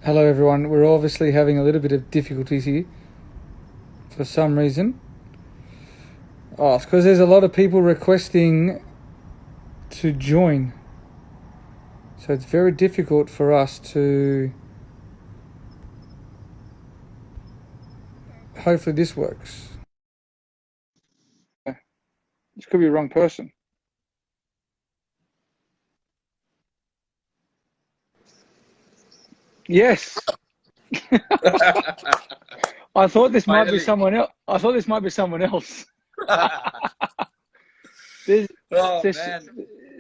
Hello everyone, we're obviously having a little bit of difficulties here for some reason. Oh, it's because there's a lot of people requesting to join. So it's very difficult for us to... Hopefully this works. This could be the wrong person. Yes! I thought this might be Finally. someone else. I thought this might be someone else. There's, Oh there's man,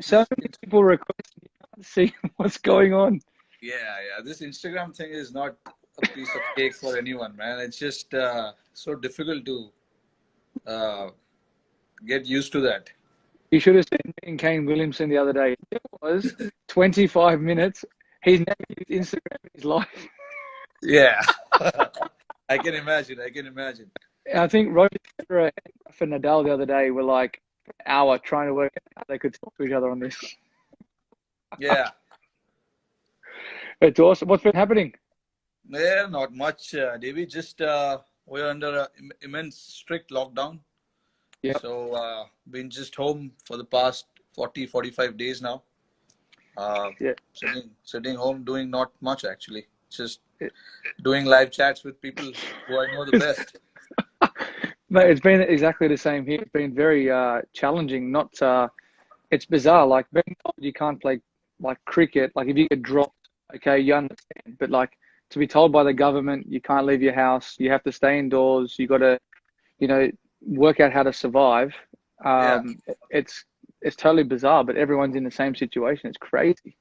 so this many people requesting. You can't see what's going on. yeah. This Instagram thing is not a piece of cake for anyone, man. It's just so difficult to uh, get used to that. You should have seen me and Kane Williamson the other day. It was 25 minutes. He's never used Instagram in his life. Yeah, I can imagine. I can imagine. I think Rohit Sharma and Rafa Nadal the other day were like an hour trying to work out how they could talk to each other on this. Yeah, It's awesome. What's been happening? yeah, not much, Davey. Just we're under a immense strict lockdown, Yeah, so been just home for the past 45 days now. Uh, yeah. sitting home doing not much actually. Just doing live chats with people who I know the best. Mate, it's been exactly the same here. It's been very challenging. Not it's bizarre. Like being told you can't play like cricket. Like if you get dropped, okay, you understand. But like to be told by the government you can't leave your house, you have to stay indoors. You got to, you know, work out how to survive. Yeah, It's totally bizarre, but everyone's in the same situation. It's crazy.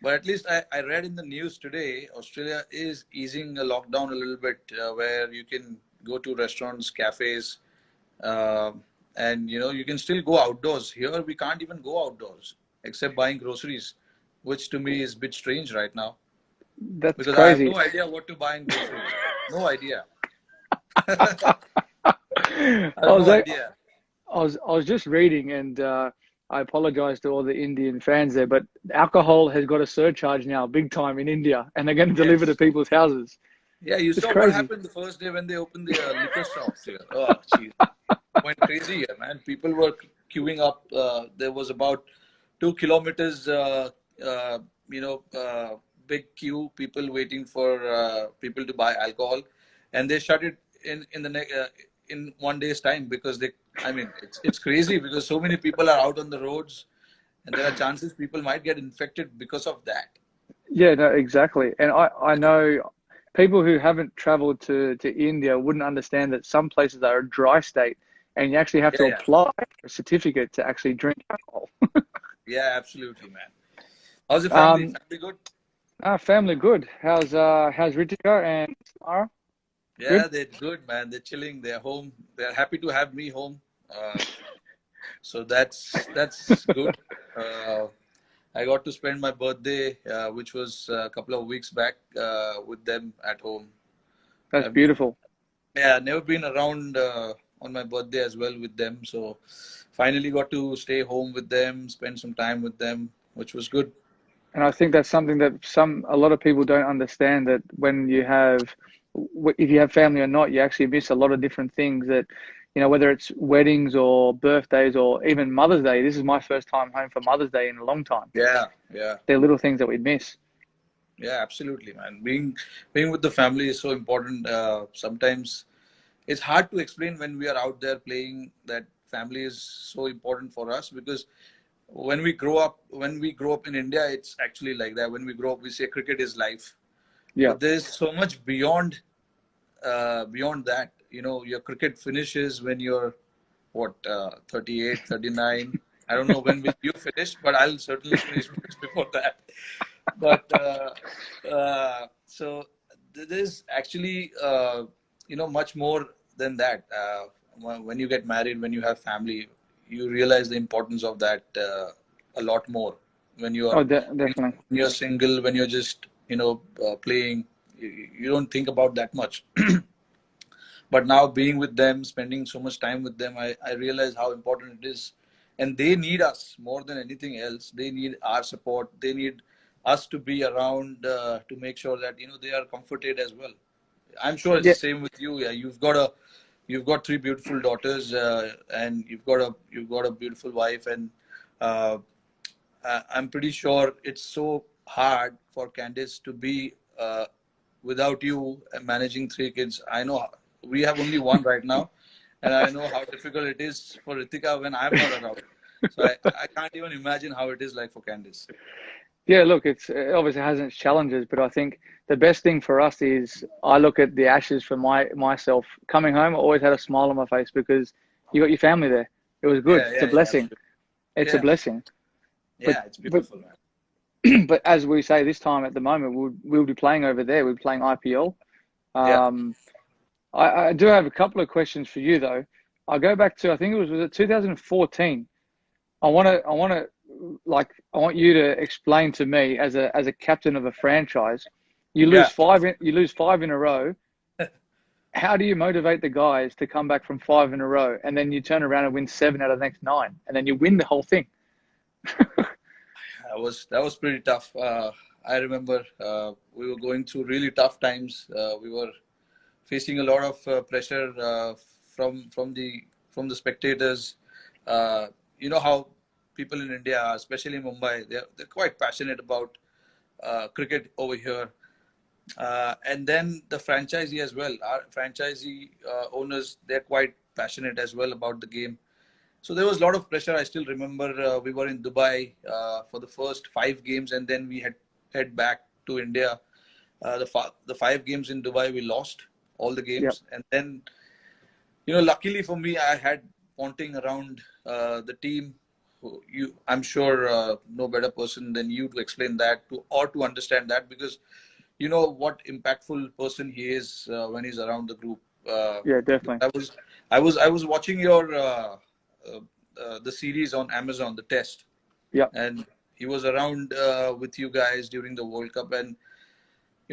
but at least I read in the news today, Australia is easing a lockdown a little bit, where you can go to restaurants, cafes, uh, and you can still go outdoors. Here we can't even go outdoors except buying groceries, which to me is a bit strange right now That's because I have crazy. no idea what to buy in groceries. No idea. I I have was no I idea. was just reading, and I apologize to all the Indian fans there, but alcohol has got a surcharge now, big time in India, and they're going to deliver to Yes. people's houses. Yeah, you It's saw what crazy. happened the first day when they opened the liquor shops here. Oh, jeez. Went crazy here, man. People were queuing up. There was about 2 kilometers, you know, big queue, people waiting for people to buy alcohol. And they shut it in 1 day's time because I mean, it's crazy because so many people are out on the roads and there are chances people might get infected because of that. Yeah, no, exactly. And I know people who haven't traveled to India wouldn't understand that some places are a dry state, and you actually have Yeah, to yeah. apply for a certificate to actually drink alcohol. Yeah, absolutely, man. How's the family? Um, Family good? family good. How's Ritika and Samara? Good. Yeah, they're good, man. They're chilling. They're home. They're happy to have me home. So that's good. Uh, I got to spend my birthday, which was a couple of weeks back, with them at home. That's I've been, beautiful. yeah, never been around on my birthday as well with them. So finally got to stay home with them, spend some time with them, which was good. And I think that's something that a lot of people don't understand, that when you have, if you have family or not, you actually miss a lot of different things that, whether it's weddings or birthdays or even Mother's Day. This is my first time home for Mother's Day in a long time. Yeah, yeah. They're little things that we miss. Yeah, absolutely, man. Being with the family is so important. Sometimes it's hard to explain when we are out there playing that family is so important for us because when we grow up in India, it's actually like that. When we grow up, we say cricket is life, Yeah. but there's so much beyond that. Your cricket finishes when you're what 38, 39. I don't know when will you finish, but I'll certainly finish much before that. But so there's actually much more than that. When you get married, when you have family, you realize the importance of that a lot more. When you are Oh, definitely. when you're single, when you're just playing, you don't think about that much. But now being with them, spending so much time with them, I realize how important it is. And they need us more than anything else. They need our support. They need us to be around to make sure that they are comforted as well. I'm sure it's Yeah, the same with you. Yeah, you've got three beautiful daughters, and you've got a beautiful wife, and uh, I'm pretty sure it's so hard for Candice to be without you managing three kids. I know we have only one right now, and I know how difficult it is for Ritika when I'm not around. So I can't even imagine how it is like for Candice. yeah. Look, it obviously has its challenges, but I think the best thing for us is I look at the Ashes for myself coming home. I always had a smile on my face because you got your family there. It was good. Yeah, It's a yeah, yeah, blessing. absolutely. It's a Yeah, blessing. But yeah, it's but beautiful, man. but as we say this time at the moment, we'll be playing over there. We're playing IPL. Yeah, Um, I do have a couple of questions for you though. I'll go back to I think was it 2014. I want you to explain to me as a captain of a franchise, yeah. you lose five in a row. How do you motivate the guys to come back from five in a row and then you turn around and win seven out of the next nine and then you win the whole thing? That was pretty tough. I remember we were going through really tough times. We were facing a lot of pressure from the spectators. You know how people in India, especially Mumbai, they're quite passionate about cricket over here. And then the franchisee as well. Our franchisee owners, they're quite passionate as well about the game. So there was a lot of pressure. I still remember we were in Dubai for the first 5 games, and then we had head back to India. The 5 games in Dubai, we lost all the Yep, games, and then luckily for me, I had Ponting around the team. I'm sure no better person than you to explain that to understand that, because you know what impactful person he is when he's around the group. yeah, definitely. I was watching your uh, the series on Amazon, the test, Yep, and he was around with you guys during the World Cup, and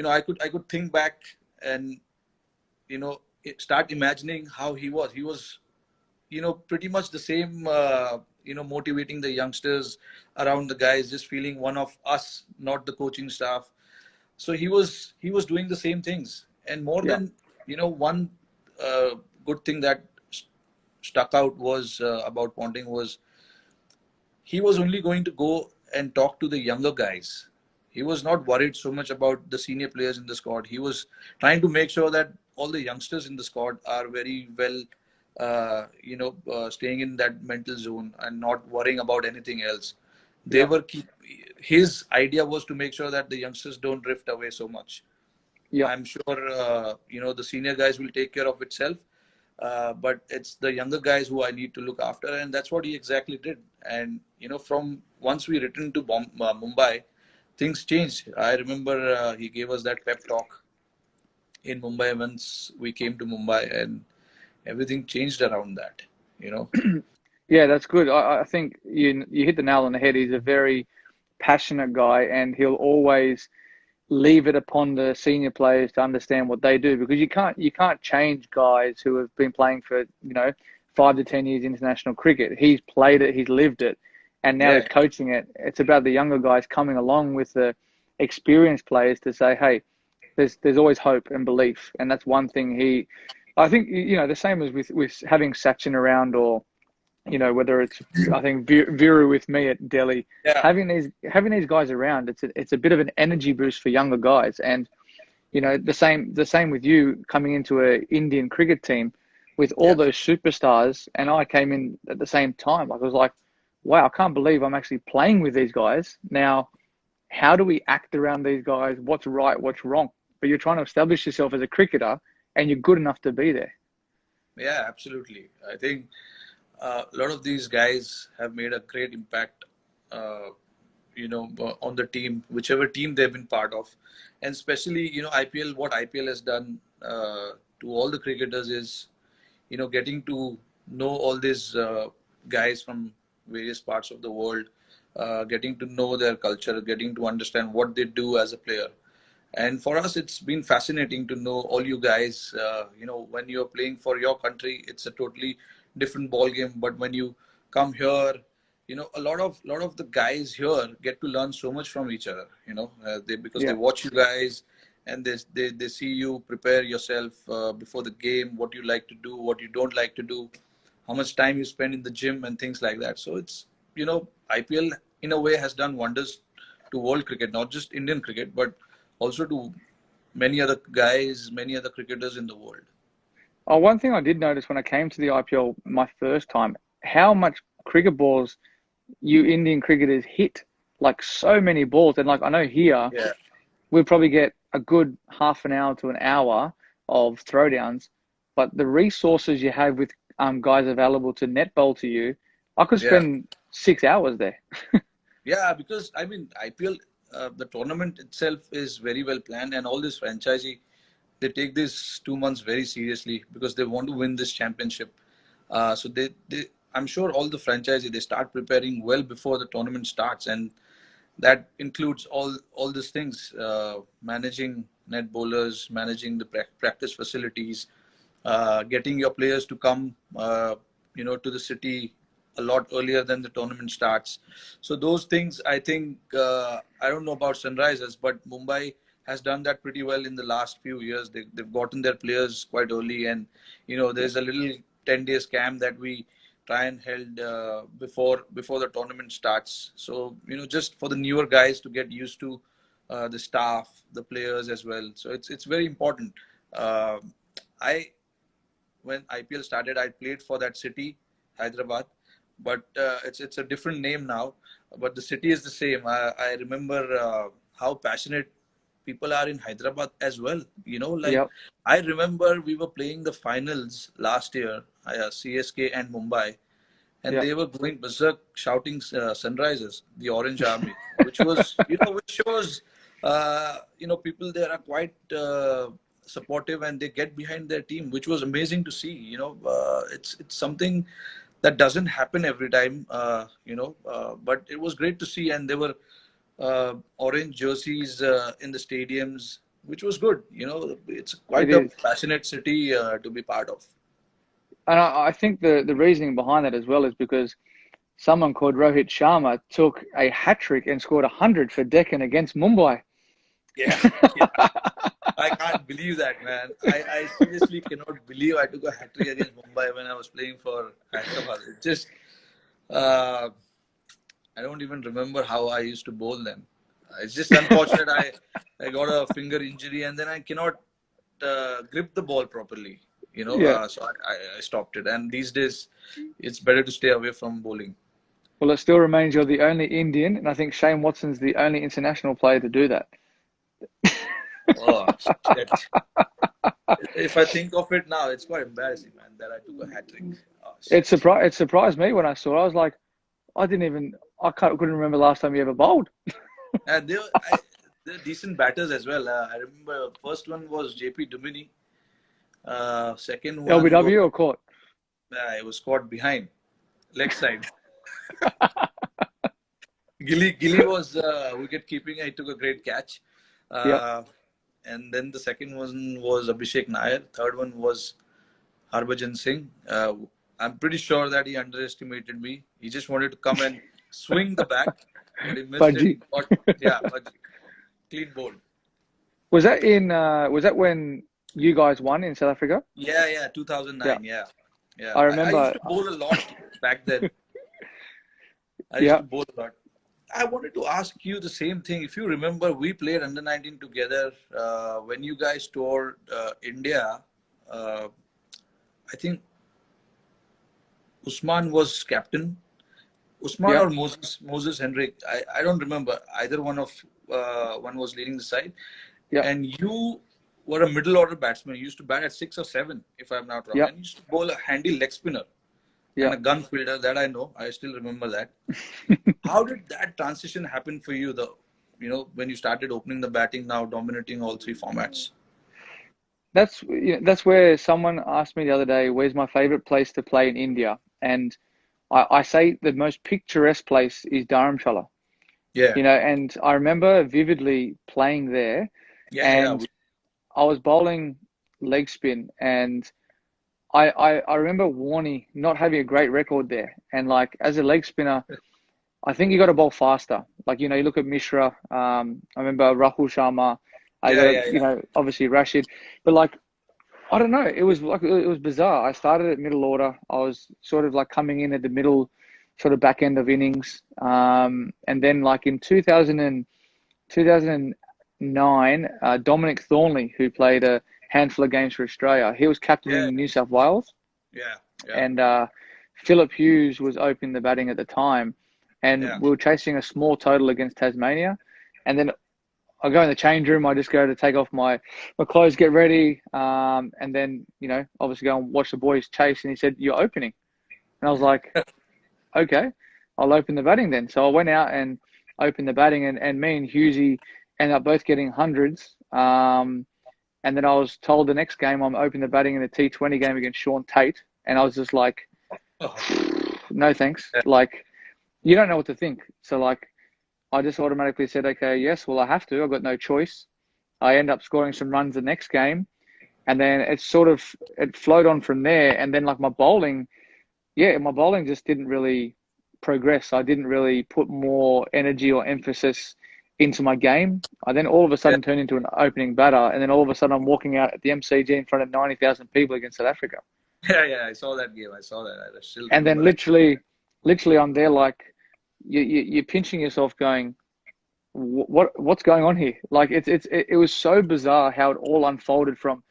I could think back and start imagining how he was. He was pretty much the same. Motivating the youngsters around the guys, just feeling one of us, not the coaching staff. So he was doing the same things, and more yep, than one uh, good thing that stuck out was about Ponting was he was only going to go and talk to the younger guys. He was not worried so much about the senior players in the squad. He was trying to make sure that all the youngsters in the squad are very well, staying in that mental zone and not worrying about anything else. They yep, were keep. His idea was to make sure that the youngsters don't drift away so much. yep. I'm sure the senior guys will take care of itself, but it's the younger guys who I need to look after, and that's what he exactly did. And from once we returned to Mumbai, things changed. I remember he gave us that pep talk in Mumbai once we came to Mumbai, and everything changed around that. You know, Yeah, that's good. I think you hit the nail on the head. He's a very passionate guy, and he'll always leave it upon the senior players to understand what they do because you can't change guys who have been playing for 5 to 10 years international cricket. He's played it, he's lived it, and now he's yeah, coaching it. It's about the younger guys coming along with the experienced players to say, hey, there's always hope and belief, and that's one thing I think the same as with having Sachin around or whether it's I think Viru with me at Delhi, yeah, having these guys around, it's a bit of an energy boost for younger guys, and the same with you coming into a Indian cricket team with all yeah, those superstars, and I came in at the same time. Like I was like, wow, I can't believe I'm actually playing with these guys now. How do we act around these guys? What's right? What's wrong? But you're trying to establish yourself as a cricketer, and you're good enough to be there. yeah, absolutely. I think a lot of these guys have made a great impact. Uh, on the team, whichever team they've been part of, and especially IPL. What IPL has done to all the cricketers is getting to know all these guys from various parts of the world, getting to know their culture, getting to understand what they do as a player. And for us, it's been fascinating to know all you guys. When you're playing for your country, it's a totally different ball game. But when you come here, a lot of the guys here get to learn so much from each other. Because they Yeah. watch you guys, and they see you prepare yourself before the game, what you like to do, what you don't like to do, how much time you spend in the gym and things like that. So it's IPL in a way has done wonders to world cricket, not just Indian cricket, but also to many other guys, many other cricketers in the world. Oh, one thing I did notice when I came to the IPL my first time, how much cricket balls you Indian cricketers hit. Like so many balls. And like I know here Yeah, we'll probably get a good half an hour to an hour of throwdowns, but the resources you have with guys available to net bowl to you, I could yeah. spend 6 hours there. Yeah, because I mean, IPL, the tournament itself is very well planned, and all this franchisee, they take this 2 months very seriously because they want to win this championship. So I'm sure all the franchisee, they start preparing well before the tournament starts, and that includes all these things: managing net bowlers, managing the practice facilities, getting your players to come, to the city a lot earlier than the tournament starts. So those things, I think, I don't know about Sunrisers, but Mumbai has done that pretty well in the last few years. They've gotten their players quite early, and there's a little 10 days camp that we try and held before the tournament starts. So just for the newer guys to get used to the staff, the players as well. So it's very important. Uh, I When IPL started, I played for that city, Hyderabad, but it's a different name now. But the city is the same. I remember how passionate people are in Hyderabad as well. Like Yep, I remember we were playing the finals last year, CSK and Mumbai, and yep. they were going berserk shouting Sunrisers, the Orange Army, which was, which shows, people there are quite supportive, and they get behind their team, which was amazing to see. It's something that doesn't happen every time, but it was great to see, and there were orange jerseys in the stadiums, which was good. It's It quite a is. passionate city to be part of. And I think the reasoning behind that as well is because someone called Rohit Sharma took a hat trick and scored 100 for Deccan against Mumbai. Yeah, yeah. I can't believe that, man. I seriously cannot believe I took a hat trick against Mumbai when I was playing for Hyderabad. It just, uh, I don't even remember how I used to bowl them. It's just unfortunate. I got a finger injury, and then I cannot grip the ball properly. Yeah. So I stopped it. And these days, it's better to stay away from bowling. Well, it still remains you're the only Indian, and I think Shane Watson's the only international player to do that. Oh, shit. If I think of it now, it's quite embarrassing, man, that I took a hat trick. Oh, shit. It surprised me when I saw it. I was like, couldn't remember last time you ever bowled. And they're decent batters as well. I remember first one was JP Dumini. Second one was LBW or court? it was caught behind, leg side. Gilly was wicket keeping. He took a great catch. Yep. Uh, and then the second one was Abhishek Nair. Third one was Harbhajan Singh. I'm pretty sure that he underestimated me. He just wanted to come and swing the bat, but he missed it. He Fudgy. got, yeah, but clean bowled. Was that when you guys won in South Africa? Yeah, Yeah. 2009. Yeah, yeah. I I used remember. to bowl a lot back then. I used Yeah. to bowl a lot. I wanted to ask you the same thing. If you remember, we played under 19 together when you guys toured India. Uh, I think Usman was captain. Usman Yeah. or Moses Henrik. I don't remember. Either one was leading the side. Yeah. And you were a middle order batsman. You used to bat at 6 or 7, if I'm not wrong. Yeah. And you used to bowl a handy leg spinner and Yeah. a gun fielder. That I know. I still remember that. How did that transition happen for you, though? When you started opening the batting, now dominating all three formats. That's where someone asked me the other day, where's my favorite place to play in India? And I say the most picturesque place is Dharamshala. Yeah, And I remember vividly playing there, yeah. and I was bowling leg spin, and I remember Warney not having a great record there. And like as a leg spinner, I think you got to bowl faster. Like, you know, you look at Mishra. I remember Rahul Sharma. I got Yeah, to, yeah, you yeah. know, obviously Rashid. But like, I don't know. It was like it was bizarre. I started at middle order. I was sort of like coming in at the middle, sort of back end of innings. And then like in 2009, Dominic Thornley, who played a handful of games for Australia, he was Yeah, captaining New South Wales, yeah, yeah, and Philip Hughes was opening the batting at the time, and yeah, we were chasing a small total against Tasmania, and then I go in the change room. I just go to take off my clothes, get ready, and then you know obviously go and watch the boys chase. And he said, "You're opening," and I was like, "Okay, I'll open the batting then." So I went out and opened the batting, and me and Husey ended up both getting hundreds. And then I was told the next game I'm opening the batting in a T20 game against Sean Tate, and I was just like, oh, "No thanks." yeah, Like you don't know what to think. So like I just automatically said, "Okay, yes, well I have to. I've got no choice." I end up scoring some runs the next game, and then it flowed on from there. And then like my bowling just didn't really progress. I didn't really put more energy or emphasis into my game. I then all of a yeah, sudden turned into an opening batter, and then all of a sudden I'm walking out at the MCG in front of 90,000 people against South Africa. yeah, yeah. I saw that game. I saw that. I still And then remember that. literally I'm there like you're pinching yourself, going, what's going on here? Like it was so bizarre how it all unfolded from.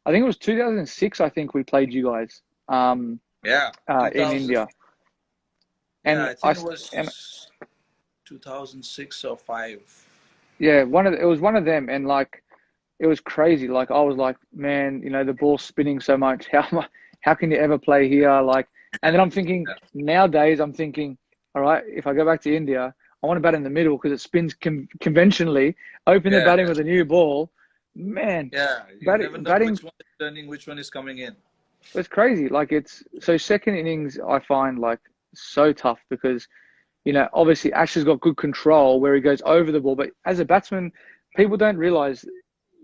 I think it was 2006. I think we played you guys Yeah, in 2000. India, Yeah, and I I think it and was 2006 or five. yeah, it was one of them, and like it was crazy. Like I was like, man, you know, the ball's spinning so much. How can you ever play here? Like, and then I'm thinking Yeah, nowadays, I'm thinking, all right, if I go back to India, I want to bat in the middle because it spins conventionally. Open the yeah, batting yeah. with a new ball, man. Yeah, you never know Batting which one is turning, which one is coming in. was crazy. Like it's so second innings, I find like so tough because you know, obviously Ash has got good control where he goes over the ball, but as a batsman, people don't realize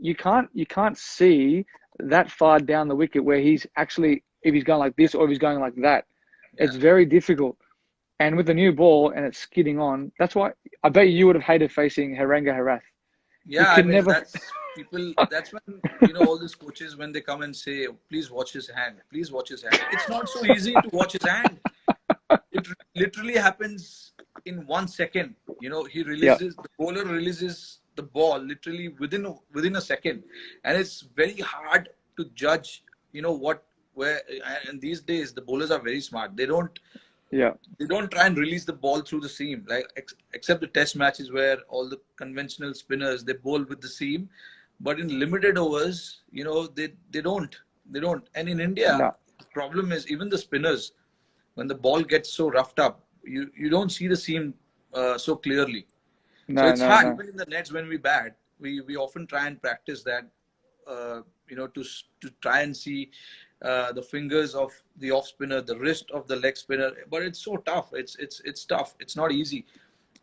you can't see that far down the wicket where he's actually if he's going like this or if he's going like that. Yeah. It's very difficult. And with the new ball and it's skidding on, that's why I bet you would have hated facing Haranga Harath. You Yeah, I could mean, never. that's people, that's when, all these coaches, when they come and say, please watch his hand, please watch his hand. It's not so easy to watch his hand. It literally happens in 1 second. He Yeah, releases, the bowler releases the ball literally within a second. And it's very hard to judge, where, and these days the bowlers are very smart. yeah, They don't try and release the ball through the seam, like except the test matches where all the conventional spinners they bowl with the seam, but in limited overs, they don't. And in India, no, the problem is even the spinners, when the ball gets so roughed up, you don't see the seam so clearly. So no, it's no, hard. no, Even in the nets when we bat, we often try and practice that, to try and see the fingers of the off spinner, the wrist of the leg spinner. But it's so tough. It's tough. It's not easy.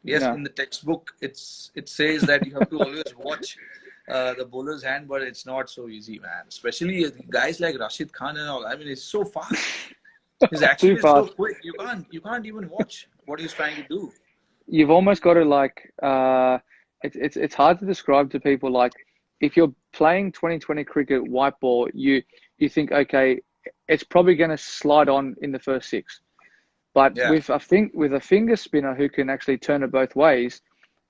Yes, no. in the textbook, it says that you have to always watch the bowler's hand, but it's not so easy, man. Especially guys like Rashid Khan and all. I mean, it's so fast. His action Too is so fast. quick. You can't even watch what he's trying to do. You've almost got to like it's hard to describe to people like if you're playing 2020 cricket white ball you think okay it's probably going to slide on in the first six, but Yeah, with a finger spinner who can actually turn it both ways,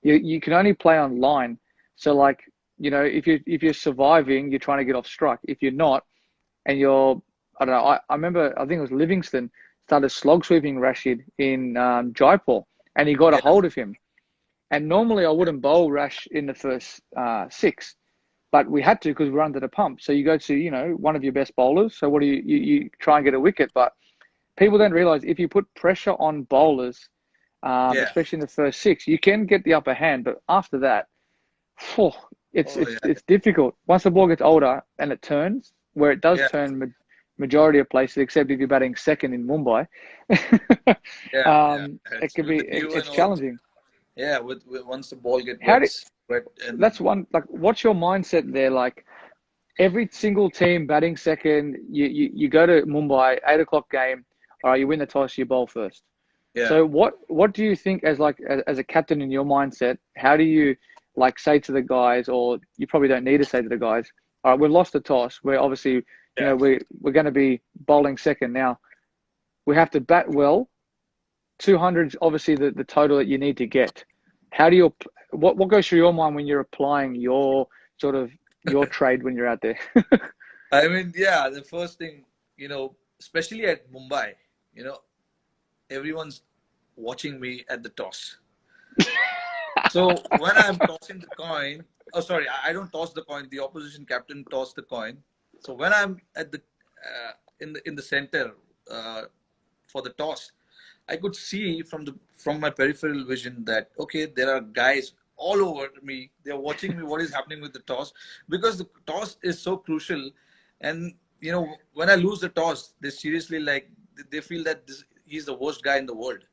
you can only play on line. So like you know if you're surviving, you're trying to get off strike. If you're not, and you're I don't know, I remember I think it was Livingston started slog sweeping Rashid in Jaipur, and he got a yeah, hold of him. And normally I wouldn't bowl Rash in the first six, but we had to because we were under the pump. So you go to one of your best bowlers. So what do you try and get a wicket? But people don't realize if you put pressure on bowlers, yeah. especially in the first six, you can get the upper hand. But after that, phew, it's Oh it's yeah, it's difficult. Once the ball gets older and it turns, where it does yeah, turn majority of places, except if you're batting second in Mumbai, yeah, yeah. it It's can with be the dew and it's all. challenging. Yeah, with once the ball get How do wet, and that's one like what's your mindset there? Like every single team batting second, you go to Mumbai, 8 o'clock game, all right, you win the toss, you bowl first. Yeah. So what do you think as like as a captain in your mindset? How do you like say to the guys, or you probably don't need to say to the guys, all right, we've lost the toss. We're obviously, Yeah. we're going to be bowling second now. We have to bat well. 200 is obviously the total that you need to get. How do you what goes through your mind when you're applying your sort of your trade when you're out there? I mean, yeah, the first thing, especially at Mumbai, you know, everyone's watching me at the toss. So when I'm tossing the coin, oh sorry, I don't toss the coin. The opposition captain tossed the coin. So when I'm at the in the center uh, for the toss, I could see from my peripheral vision that okay, there are guys all over me. They're watching me. What is happening with the toss? Because the toss is so crucial, and when I lose the toss, they seriously like they feel that he's the worst guy in the world.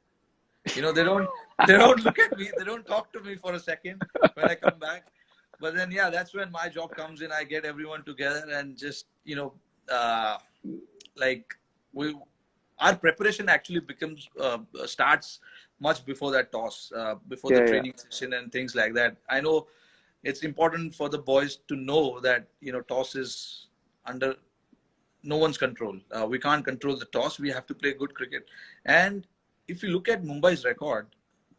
They don't look at me. They don't talk to me for a second when I come back. But then yeah, that's when my job comes in. I get everyone together and just like we our preparation actually becomes starts much before that toss, before the Yeah, yeah, training session and things like that. I know it's important for the boys to know that toss is under no one's control. We can't control the toss. We have to play good cricket. And if you look at Mumbai's record,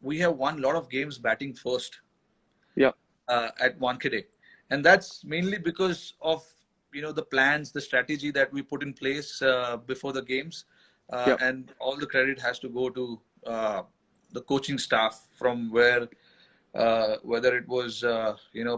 we have won a lot of games batting first yeah, at Wankhede, and that's mainly because of the plans, the strategy that we put in place before the games, yeah, and all the credit has to go to the coaching staff from where whether it was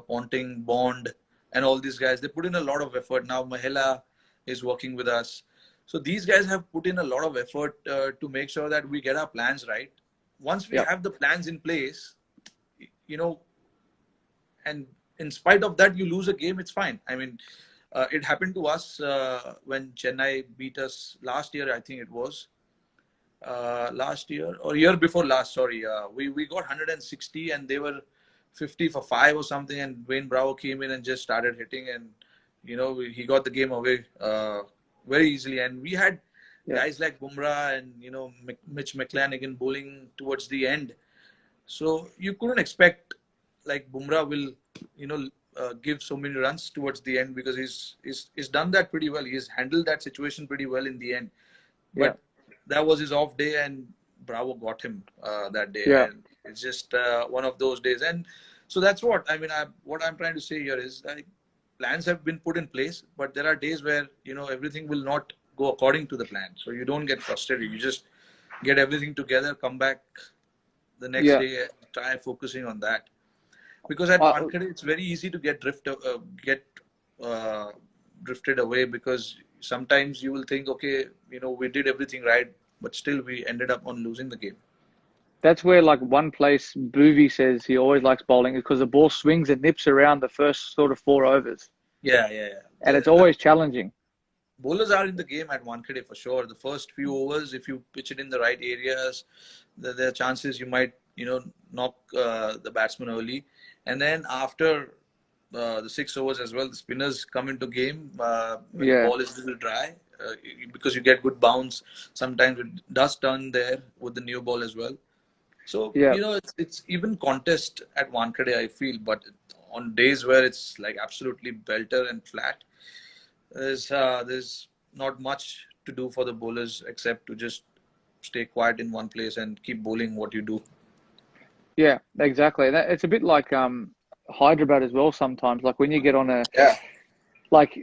Ponting, Bond, and all these guys. They put in a lot of effort. Now Mahela is working with us, so these guys have put in a lot of effort to make sure that we get our plans right. Once we yeah, have the plans in place, you know and in spite of that you lose a game, it's fine. I mean, it happened to us when Chennai beat us last year. I think it was last year or year before last. Sorry, we got 160 and they were 50 for 5 or something, and Wayne Bravo came in and just started hitting, and he got the game away very easily. And we had yeah, guys like Bumrah and Mitch McClanahan bowling towards the end, so you couldn't expect like Bumrah will, give so many runs towards the end, because he's done that pretty well. He's handled that situation pretty well in the end. yeah, But that was his off day, and Bravo got him that day, yeah. and it's just one of those days. And so that's what I mean. What I'm trying to say here is like plans have been put in place, but there are days where everything will not go according to the plan. So you don't get frustrated. You just get everything together, come back the next Yeah. day, try focusing on that. Because at Uh, Wankhede, it's very easy to get uh, drifted away, because sometimes you will think, okay, we did everything right, but still we ended up on losing the game. that's where like one place Boovy says he always likes bowling is because the ball swings and nips around the first sort of 4 overs, Yeah, yeah, yeah. and it's always challenging. Bowlers are in the game at Wankhede for sure. The first few overs, if you pitch it in the right areas, there are chances you might, knock the batsman early. And then after the 6 overs as well, the spinners come into game when the Yeah, ball is a little dry, because you get good bounce. Sometimes it does turn there with the new ball as well. So yeah. it's even contest at Wankhede, I feel, but on days where it's like absolutely belter and flat, there's not much to do for the bowlers except to just stay quiet in one place and keep bowling what you do. Yeah, exactly. It's a bit like Hyderabad as well sometimes. Like when you get on a Yeah, like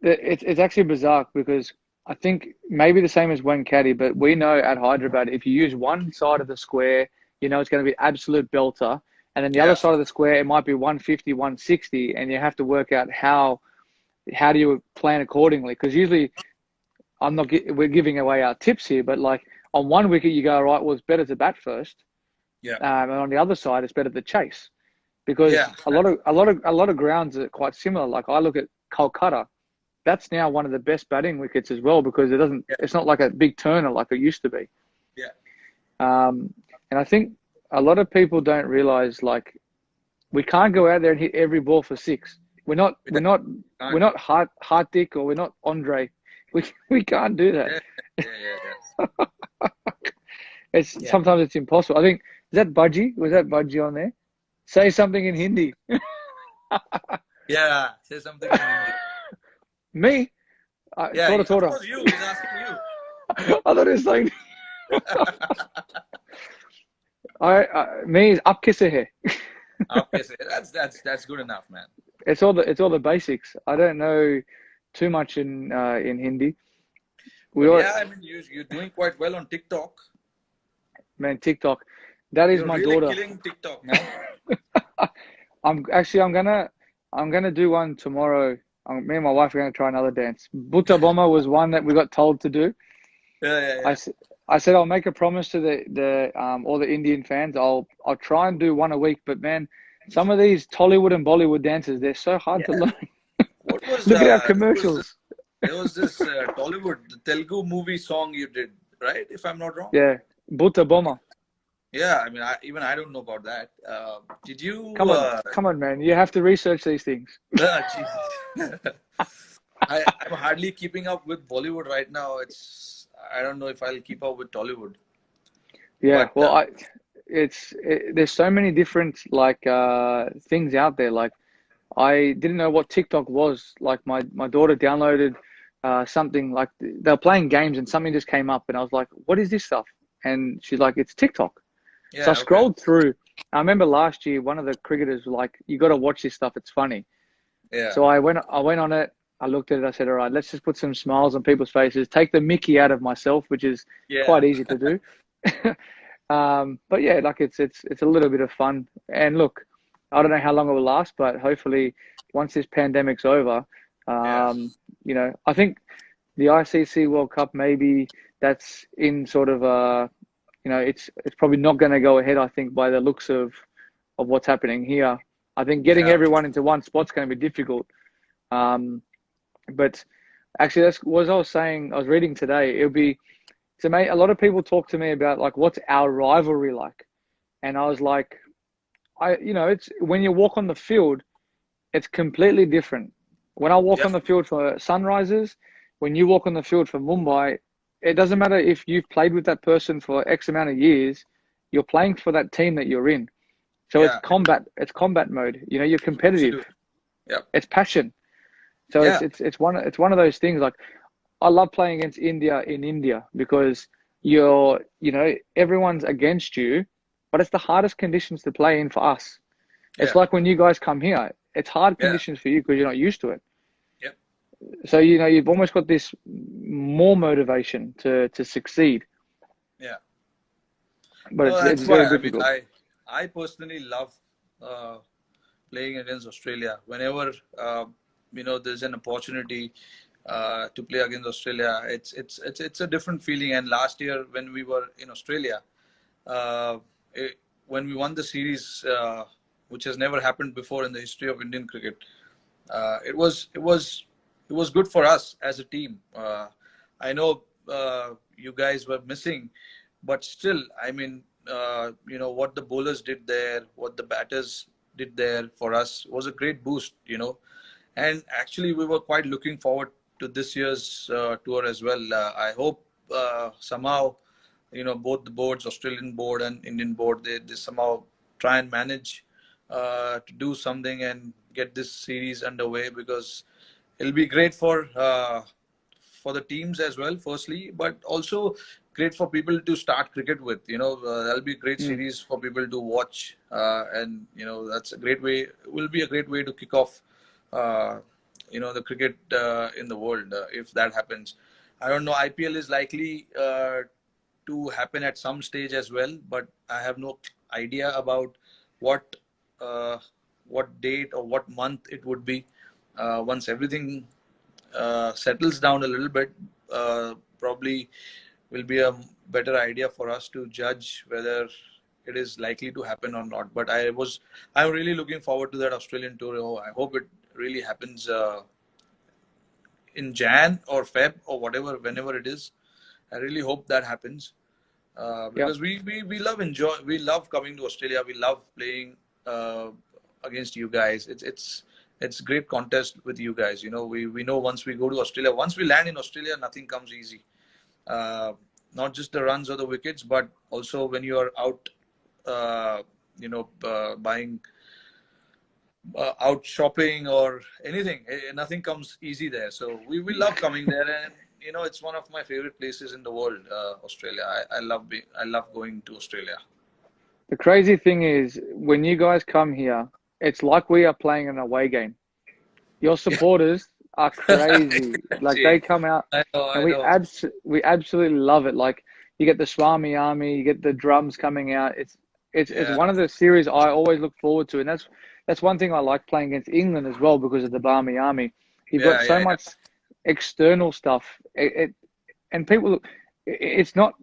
it's actually bizarre because I think maybe the same as Caddy, but we know at Hyderabad if you use one side of the square, it's going to be absolute belter, and then the other yeah, side of the square it might be 150, 160, and you have to work out how do you plan accordingly? Because usually we're giving away our tips here, but like on one wicket you go, all right, well it's better to bat first, yeah, and on the other side it's better to chase because yeah, a lot of grounds are quite similar. Like I look at Kolkata, that's now one of the best batting wickets as well because yeah, it's not like a big turner like it used to be. yeah. And I think a lot of people don't realize like we can't go out there and hit every ball for six. We're not we're Yeah. not we're Can't. not Hardik or we're not Andre. We can't do that. Yeah, yeah, yeah, yeah. It's Yeah. sometimes it's impossible. I think is that Budgie? Was that Budgie on there? Say something in Hindi. Yeah. Say something in Hindi. Me? Yeah. Tora Of Tora. course, you. He's asking you. I thought it was like me is up kisse hai. Okay, so that's good enough, man. It's all the basics. I don't know too much in Hindi. We But all yeah, I mean, you're doing quite well on TikTok. man TikTok. That is You're my really daughter. killing TikTok, man. I'm gonna do one tomorrow. Me and my wife are gonna try another dance. Butta Bomma was one that we got told to do. Yeah, yeah, I, yeah. s- I said I'll make a promise to the all the Indian fans. I'll try and do one a week. But man, some of these Tollywood and Bollywood dances, they're so hard to Yeah. learn. What was Look at our there was this commercials. Tollywood, the Telugu movie song you did, right? If I'm not wrong. Yeah, Butta Bomma. Yeah, I mean, even I don't know about that. Did you? Come on, man. You have to research these things. Jesus. I'm hardly keeping up with Bollywood right now. I don't know if I'll keep up with Tollywood. Yeah, But well, there's so many different like things out there. Like I didn't know what TikTok was. Like my daughter downloaded something like they were playing games and something just came up and I was like, what is this stuff? And she's like, it's TikTok. So I yeah, okay. scrolled through. I remember last year one of the cricketers was like, you got to watch this stuff. It's funny. Yeah, So I went on it. I looked at it. I said, all right, let's just put some smiles on people's faces. Take the Mickey out of myself, which is yeah, quite easy to do. But yeah, like it's a little bit of fun. And look, I don't know how long it will last, but hopefully once this pandemic's over, yeah, I think the ICC World Cup maybe that's in sort of it's probably not going to go ahead. I think by the looks of what's happening here, I think getting yeah, everyone into one spot's going to be difficult. Um, but actually, that's what I was saying. I was reading today. It'll be to me. A lot of people talk to me about like what's our rivalry like, and I was like, it's when you walk on the field, it's completely different. When I walk yeah, on the field for Sunrisers, when you walk on the field for Mumbai, it doesn't matter if you've played with that person for X amount of years. You're playing for that team that you're in. So it's yeah. combat. It's combat mode. You're competitive. Absolutely. Yeah, It's passion. So it's yeah, it's it's one it's one of those things. Like I love playing against India in India because everyone's against you, but it's the hardest conditions to play in for us. It's yeah, like when you guys come here, it's hard yeah, conditions for you because you're not used to it. yeah, So you've almost got this more motivation to succeed, yeah. but No, it's that's why. very I mean, difficult. I personally love uh, playing against Australia. Whenever there's an opportunity to play against Australia, it's a different feeling. And last year when we were in Australia, uh, when we won the series, which has never happened before in the history of Indian cricket, it was good for us as a team. I know you guys were missing, but still, I mean, what the bowlers did there, what the batters did there for us was a great boost. And actually, we were quite looking forward to this year's tour as well. I hope somehow, both the boards, Australian board and Indian board, they somehow try and manage to do something and get this series underway, because it'll be great for the teams as well, firstly, but also great for people to start cricket with. That'll be a great Mm. series for people to watch, and that's a great way. Will be a great way to kick off, uh, the cricket in the world if that happens. I don't know. IPL is likely to happen at some stage as well, but I have no idea about what uh, what date or what month it would be. Once everything settles down a little bit, probably will be a better idea for us to judge whether it is likely to happen or not. But I'm really looking forward to that Australian tour. Oh, I hope it really happens in Jan or Feb or whatever, whenever it is. I really hope that happens, Yeah, because we love coming to Australia. We love playing uh, against you guys. It's great contest with you guys. We know once we go to Australia, once we land in Australia, nothing comes easy. Uh, Not just the runs or the wickets, but also when you are out, buying, out shopping or anything, nothing comes easy there. So we love coming there, and it's one of my favorite places in the world, Australia. I love going to Australia. The crazy thing is, when you guys come here, it's like we are playing an away game. Your Yeah. supporters are crazy. Like Gee, they come out, I know, and I know. we absolutely love it. Like you get the Swami Army, you get the drums coming out. It's Yeah, one of the series I always look forward to, and that's one thing I like playing against England as well because of the Barmy Army. You've got yeah, so yeah, yeah. much external stuff. And people, it's not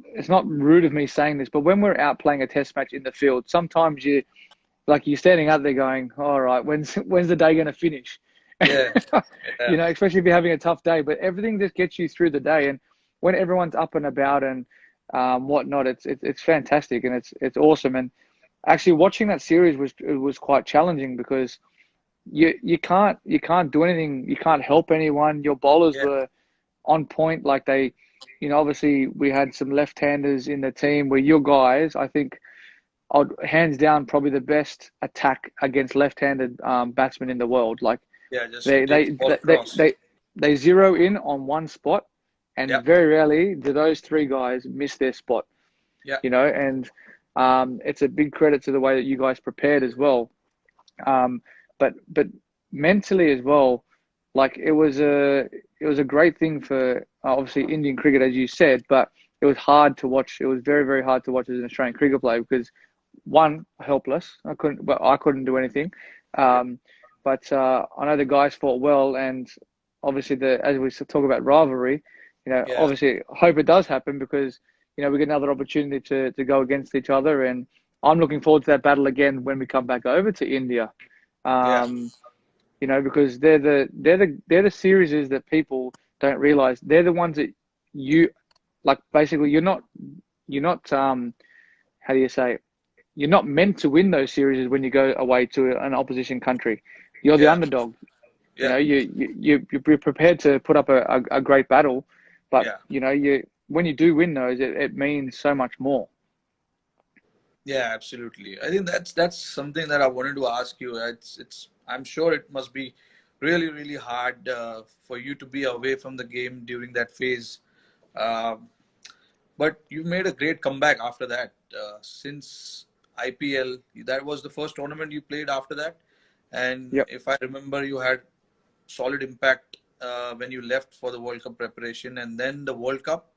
rude of me saying this, but when we're out playing a test match in the field, sometimes you're standing out there going, all right, when's the day going to finish? Yeah, yeah, Especially if you're having a tough day, but everything just gets you through the day. And when everyone's up and about and whatnot, it's fantastic and it's awesome. And actually watching that series was quite challenging because you can't do anything. You can't help anyone. Your bowlers yeah, were on point. Like obviously we had some left-handers in the team where your guys, I think, hands down probably the best attack against left-handed batsmen in the world. Like yeah. Just to they take they the ball they across. they they zero in on one spot, Yeah, and very rarely do those three guys miss their spot. yeah, And it's a big credit to the way that you guys prepared as well. But mentally as well, like it was a great thing for obviously Indian cricket as you said, but it was hard to watch. It was very very hard to watch as an Australian cricket player because one, helpless. I couldn't do anything. Um, but I know the guys fought well, and obviously as we talk about rivalry, yeah, obviously hope it does happen because we get another opportunity to go against each other, and I'm looking forward to that battle again when we come back over to India. yeah, Um, because they're the series that people don't realize. They're the ones that you like. Basically, you're not how do you say it? You're not meant to win those series when you go away to an opposition country. You're the yeah, underdog. yeah, You're prepared to put up a great battle, but yeah. when you do win those, it means so much more. Yeah, absolutely. I think that's something that I wanted to ask you. It's I'm sure it must be really really hard for you to be away from the game during that phase. Um, but you made a great comeback after that. Since IPL, that was the first tournament you played after that. And Yep. if I remember, you had solid impact when you left for the World Cup preparation, and then the World Cup,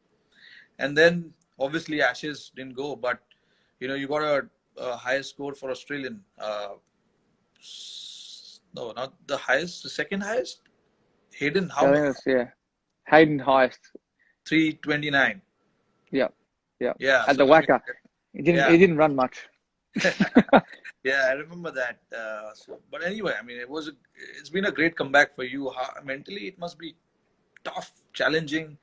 and then obviously Ashes didn't go, but you got a highest score for Australian. No, not the highest, the second highest. Hayden, how Yeah, I think many? that's yeah. Hayden highest. 329. Yep. Yep. Yeah, At so the I mean, Wacker, he didn't. yeah, He didn't run much. yeah, I remember that. But anyway, I mean, it's been a great comeback for you. Mentally, it must be tough, challenging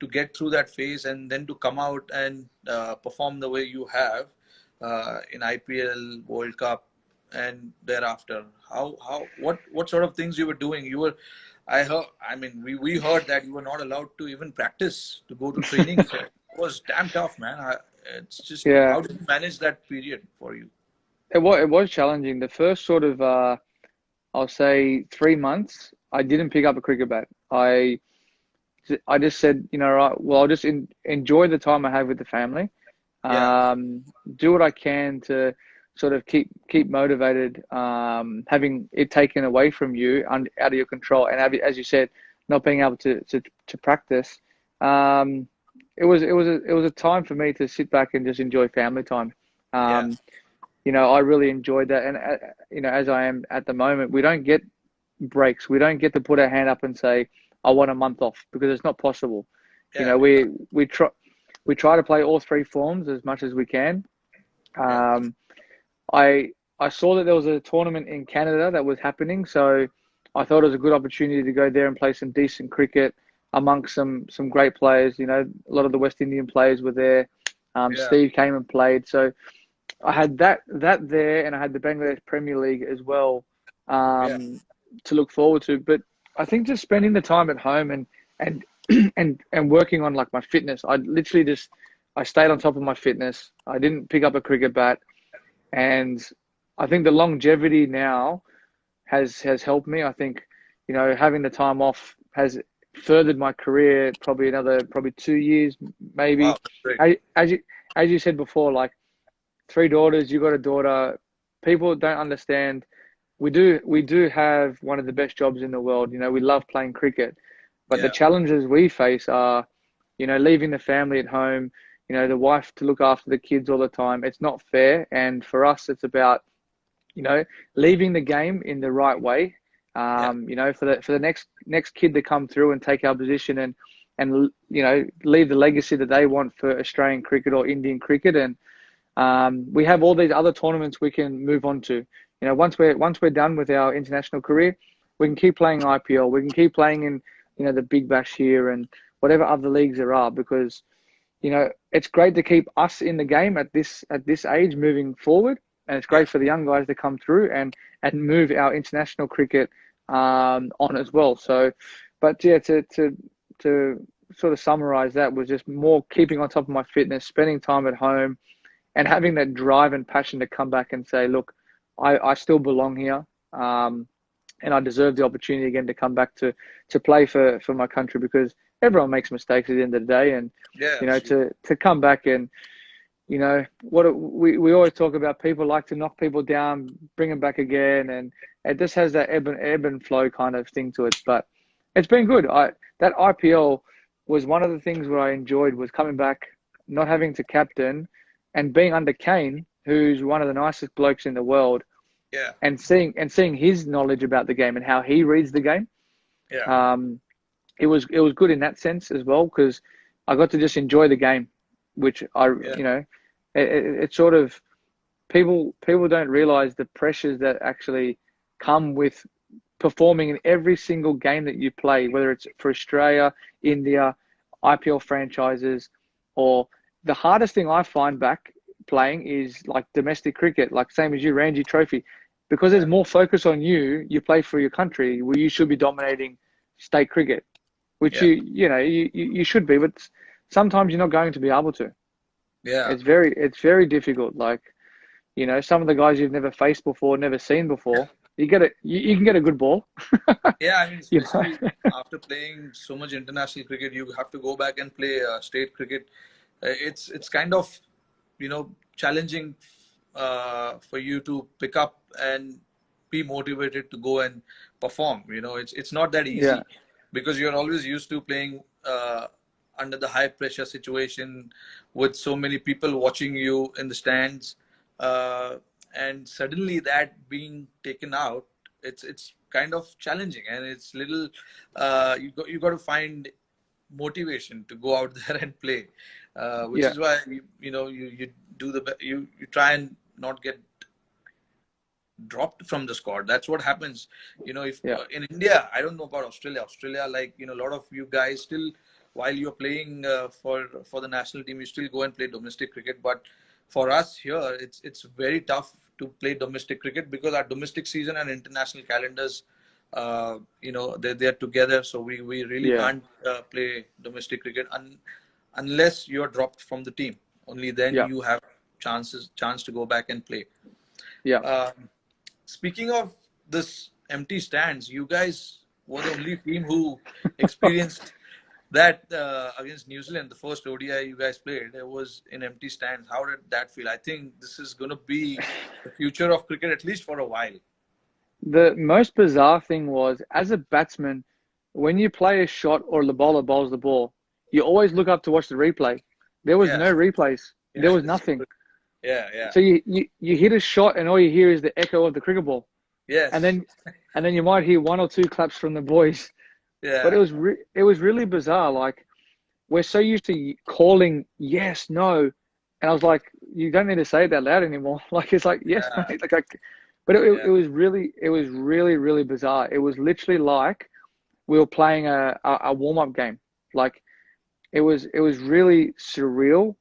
to get through that phase and then to come out and perform the way you have in IPL, World Cup, and thereafter. What sort of things you were doing? I heard. I mean, we heard that you were not allowed to even practice to go to training. So it was damn tough, man. It's just Yeah. how did you manage that period for you? It was challenging. The first sort of I'll say 3 months, I didn't pick up a cricket bat. I just said, right, well, I'll just enjoy the time I have with the family, Yeah, do what I can to sort of keep motivated, having it taken away from you and out of your control, and as you said, not being able to practice. Um, it was a time for me to sit back and just enjoy family time. yeah, Um, I really enjoyed that, and as I am at the moment, we don't get breaks. We don't get to put our hand up and say, "I want a month off," because it's not possible. You yeah, know, we we try we try to play all three forms as much as we can. yeah, Um, I I saw that there was a tournament in Canada that was happening, so I thought it was a good opportunity to go there and play some decent cricket amongst some great players. A lot of the West Indian players were there. yeah, Steve came and played, so I had that there, and I had the Bangladesh Premier League as well yeah, to look forward to. But I think just spending the time at home and and working on like my fitness, I literally just I stayed on top of my fitness. I didn't pick up a cricket bat, and I think the longevity now has helped me. I think, having the time off has furthered my career probably another 2 years maybe. Wow, that's great. As you said before, like, three daughters, you got a daughter. People don't understand. We do have one of the best jobs in the world. We love playing cricket, but the Yeah, challenges we face are, leaving the family at home, the wife to look after the kids all the time. It's not fair. And for us, it's about, you know, leaving the game in the right way. yeah, For the next kid to come through and take our position and leave the legacy that they want for Australian cricket or Indian cricket. And we have all these other tournaments we can move on to. Once we're done with our international career, we can keep playing IPL. We can keep playing in the Big Bash here and whatever other leagues there are, because it's great to keep us in the game at this age moving forward, and it's yeah, great for the young guys to come through and move our international cricket on as well. So, but yeah, to sort of summarize, that was just more keeping on top of my fitness, spending time at home, and having that drive and passion to come back and say, look, I still belong here, and I deserve the opportunity again to come back to play for my country, because everyone makes mistakes at the end of the day. And yeah, absolutely. to come back and what we always talk about, people like to knock people down, bring them back again, and it just has that ebb and flow kind of thing to it. But it's been good. That IPL was one of the things where I enjoyed, was coming back, not having to captain, and being under Kane, who's one of the nicest blokes in the world, Yeah, and seeing his knowledge about the game and how he reads the game. yeah, Um, it was good in that sense as well, because I got to just enjoy the game, which yeah, it's sort of, people don't realize the pressures that actually come with performing in every single game that you play, whether it's for Australia, India, IPL franchises, or the hardest thing I find back playing is like domestic cricket, like same as you, Ranji Trophy, because there's yeah, more focus on you. You play for your country, where you should be dominating state cricket, which yeah, you should be, but sometimes you're not going to be able to. yeah. It's very difficult. Like, some of the guys you've never faced before, never seen before, you can get a good ball. Yeah, I mean, you know especially after playing so much international cricket, you have to go back and play state cricket. It's kind of, challenging for you to pick up and be motivated to go and perform. It's not that yeah, easy, because you're always used to playing under the high pressure situation with so many people watching you in the stands, uh, and suddenly that being taken out, it's kind of challenging, and it's little, you got to find motivation to go out there and play, which yeah, is why you do you try and not get dropped from the squad. That's what happens. If yeah, in India, I don't know about Australia, like, a lot of you guys still, while you're playing for the national team, you still go and play domestic cricket. But for us here, it's very tough to play domestic cricket, because our domestic season and international calendars, they're together. So we really yeah, can't play domestic cricket unless you're dropped from the team. Only then yeah, you have chance to go back and play. yeah. Um, Speaking of this empty stands, you guys were the only team who experienced that against New Zealand. The first ODI you guys played, it was in empty stands. How did that feel? I think this is going to be the future of cricket, at least for a while. The most bizarre thing was, as a batsman, when you play a shot or the bowler bowls the ball, you always look up to watch the replay. There was Yeah, no replays. There yeah, was this is nothing. good. Yeah, yeah, So you hit a shot, and all you hear is the echo of the cricket ball, and yes, then you might hear one or two claps from the boys. But it yeah, was it was really bizarre. Like, we're so used to calling yes, no, and I was like, you don't need to say it that loud anymore. Like, it's like yes, yeah, mate. But yeah, it was really really bizarre. It was literally like we were playing a warm up game. Like, it was really surreal.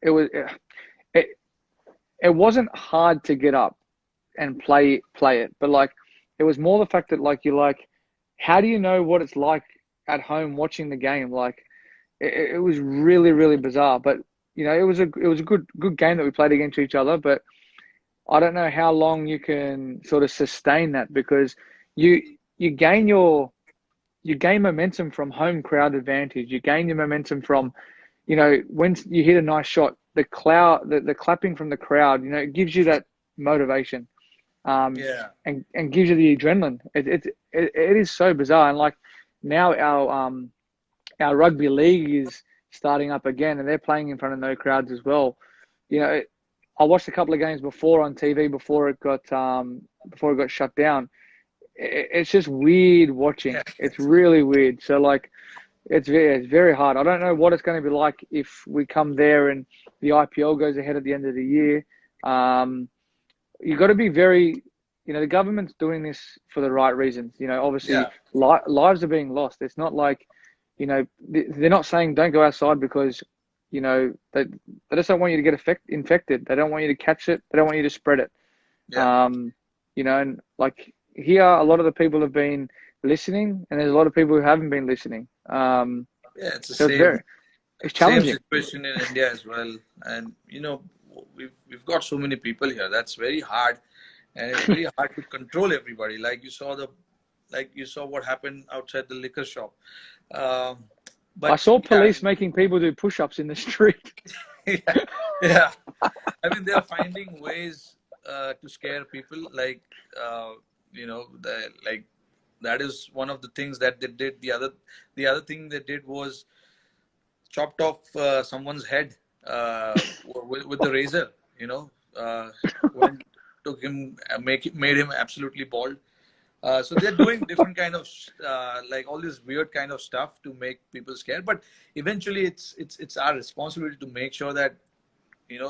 It was it it wasn't hard to get up and play it, but like, it was more the fact that, like, you're like, how do you know what it's like at home watching the game? Like, it was really, really bizarre. But it was a good game that we played against each other. But I don't know how long you can sort of sustain that because you you gain your you gain momentum from home crowd advantage. You gain your momentum from, when you hit a nice shot, the clapping from the crowd, it gives you that motivation, Yeah. and gives you the adrenaline. It is so bizarre, and like now our rugby league is starting up again, and they're playing in front of no crowds as well. You know, I watched a couple of games before on TV before it got shut down. It's just weird watching. Yeah. It's really weird. So like, it's very hard. I don't know what it's going to be like if we come there and the IPL goes ahead at the end of the year. Um, you got to be very, the government's doing this for the right reasons. Obviously, Yeah. lives are being lost. It's not like, they're not saying don't go outside because, they just don't want you to get infected. They don't want you to catch it. They don't want you to spread it. Yeah. Um, and like here, a lot of the people have been listening, and there's a lot of people who haven't been listening. Yeah. It's the So it's same challenging. situation in India as well. And we've got so many people here. That's very hard, and it's very hard to control everybody. Like you saw what happened outside the liquor shop. Um, I but saw yeah, police making people do push-ups in the street. yeah, yeah. I mean, they're finding ways to scare people. Like, like that is one of the things that they did. The other thing they did was chopped off someone's head with the razor. You know, went took him, made him absolutely bald. So they're doing different kind of like all this weird kind of stuff to make people scared. But eventually, it's our responsibility to make sure that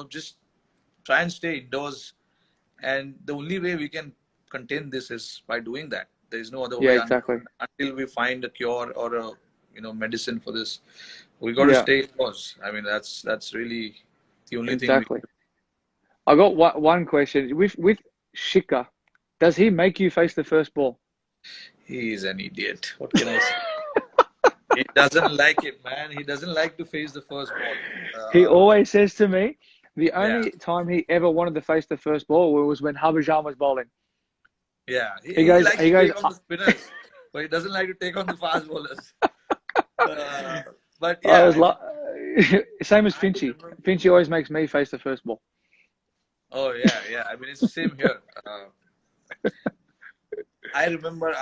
just try and stay indoors. And the only way we can contain this is by doing that. There is no other Yeah, way exactly. until we find a cure or a medicine for this. We got to Yeah, stay indoors. I mean, that's really the only thing we. exactly. I got one question with Shika. Does he make you face the first ball? He's an idiot. What can I say? He doesn't like it, man. He doesn't like to face the first ball. He always says to me, the Yeah, only time he ever wanted to face the first ball was when Harbhajan was bowling. yeah. He, He he goes, likes he to goes, take on the spinners, but he doesn't like to take on the fast bowlers. But I yeah, was I mean, like, same as I Finchy. remember. Finchy always makes me face the first ball. Oh yeah, yeah. I mean, it's the same here. I remember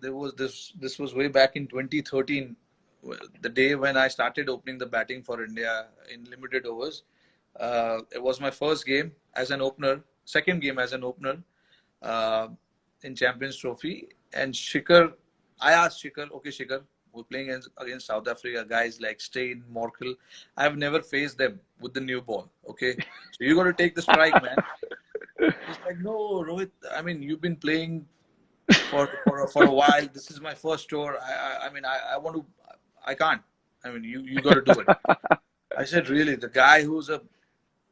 there was this was way back in 2013, the day when I started opening the batting for India in limited overs. It was my first game as an opener, second game as an opener uh, in Champions Trophy. And I asked Shikhar, okay, Shikhar, we're playing against South Africa, guys like Steyn, Morkel. I've never faced them with the new ball. Okay, so you got to take the strike, man. He's like, no, Rohit. I mean, you've been playing for a while. This is my first tour. I mean, I want to. I can't. I mean, you got to do it. I said, really, the guy who's a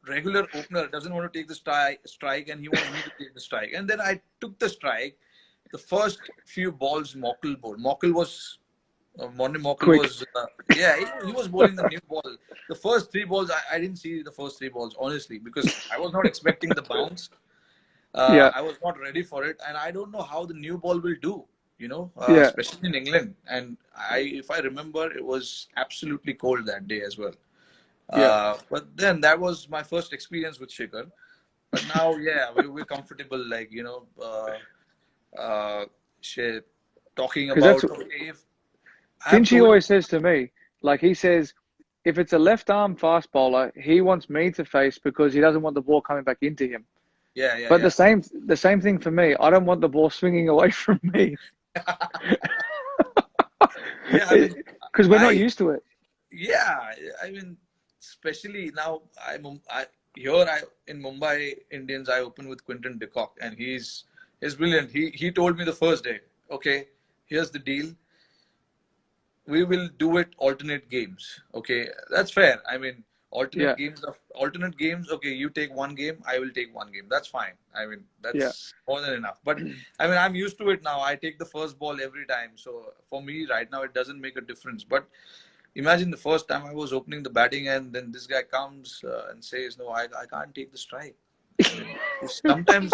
regular opener doesn't want to take the strike, and he wants me to take the strike. And then I took the strike. The first few balls, Mokkel bowled. Morning Mokkel Quick. was, yeah, he was bowling the new ball. The first three balls, I didn't see the first three balls, honestly, because I was not expecting the bounce. Yeah, I was not ready for it, and I don't know how the new ball will do. yeah, Especially in England. And if I remember, it was absolutely cold that day as well. yeah. But then that was my first experience with Shikhar. But now, yeah, we're comfortable, like she, talking Because that's about, okay, if I have Finchy told him, always says to me, like he says, if it's a left arm fast bowler, he wants me to face because he doesn't want the ball coming back into him. yeah, yeah, But yeah, the same thing for me. I don't want the ball swinging away from me yeah. I mean, because we're not I used to it. yeah, I mean, especially now, I here I in Mumbai Indians, I open with Quinton de Kock, and he's brilliant. He told me the first day, okay, here's the deal. We will do it alternate games. Okay, that's fair. I mean, Yeah, alternate games. Okay, you take one game, I will take one game. That's fine. I mean, yeah, that's more than enough. But I mean, I'm used to it now. I take the first ball every time. So for me, right now, it doesn't make a difference. But imagine the first time I was opening the batting, and then this guy comes and says, "No, I can't take the strike." I mean, sometimes,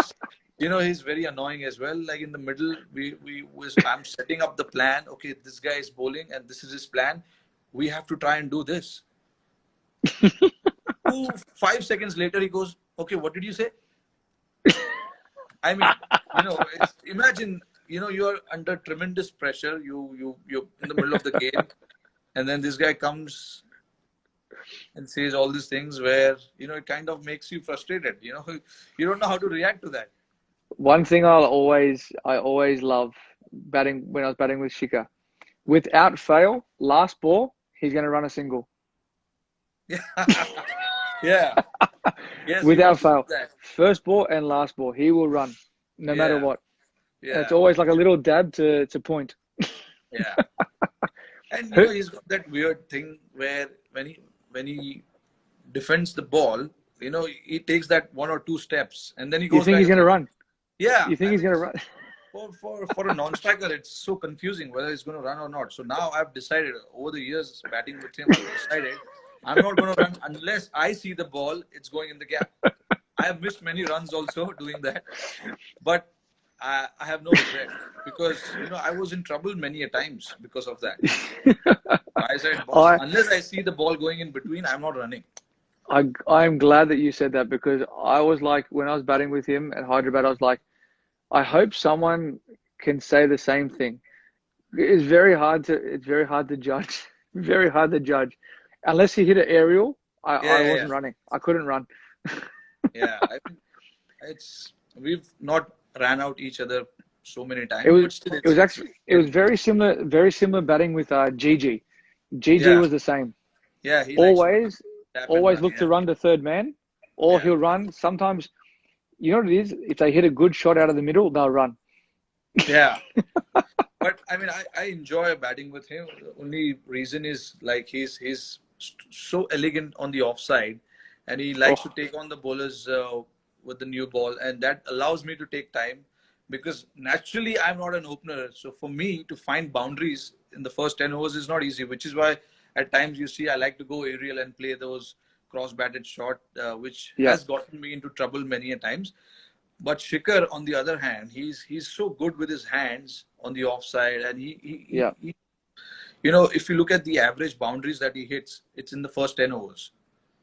he's very annoying as well. Like in the middle, I'm setting up the plan. Okay, this guy is bowling, and this is his plan. We have to try and do this. 5 seconds later, he goes, "Okay, what did you say?" I mean, imagine, you're under tremendous pressure. You're in the middle of the game, and then this guy comes and says all these things where, it kind of makes you frustrated. You don't know how to react to that. One thing I always love batting when I was batting with Shika. Without fail, last ball, he's going to run a single. Yeah. Yeah. Yes, he Without wants to do fail. that. First ball and last ball, he will run no matter Yeah. what. And it's Yeah. always like a little dab to point. Yeah. And Who, he's got that weird thing where when he defends the ball, he takes that 1 or 2 steps and then he you goes think back he's going to again. run? Yeah. You think I he's mean, going to run? for a non-striker, it's so confusing whether he's going to run or not. So now I've decided, over the years batting with him, I've decided I'm not going to run unless I see the ball, it's going in the gap. I have missed many runs also doing that, but I have no regret because I was in trouble many a times because of that. I said, boss, I, unless I see the ball going in between, I'm not running. I'm glad that you said that because I was like, when I was batting with him at Hyderabad, I was like, I hope someone can say the same thing. It's very hard to judge. Very hard to judge. Unless he hit an aerial, Yeah, I yeah, yeah. wasn't running. I couldn't run. Yeah, I mean, we've not ran out each other so many times, but still, it's It was very similar batting with Gigi. Gigi yeah, was the same. yeah. He likes to Always, tap and always run. look Yeah, to run to third man, or yeah, he'll run. Sometimes, you know what it is? If they hit a good shot out of the middle, they'll run. yeah. But I mean, I enjoy batting with him. The only reason is like he's so elegant on the offside, and he likes to Oh, take on the bowlers with the new ball, and that allows me to take time because naturally I'm not an opener. So for me to find boundaries in the first 10 overs is not easy, which is why at times you see I like to go aerial and play those cross-batted shot, which yeah, has gotten me into trouble many a times. But Shikhar, on the other hand, he's so good with his hands on the offside, and yeah, if you look at the average boundaries that he hits, it's in the first 10 overs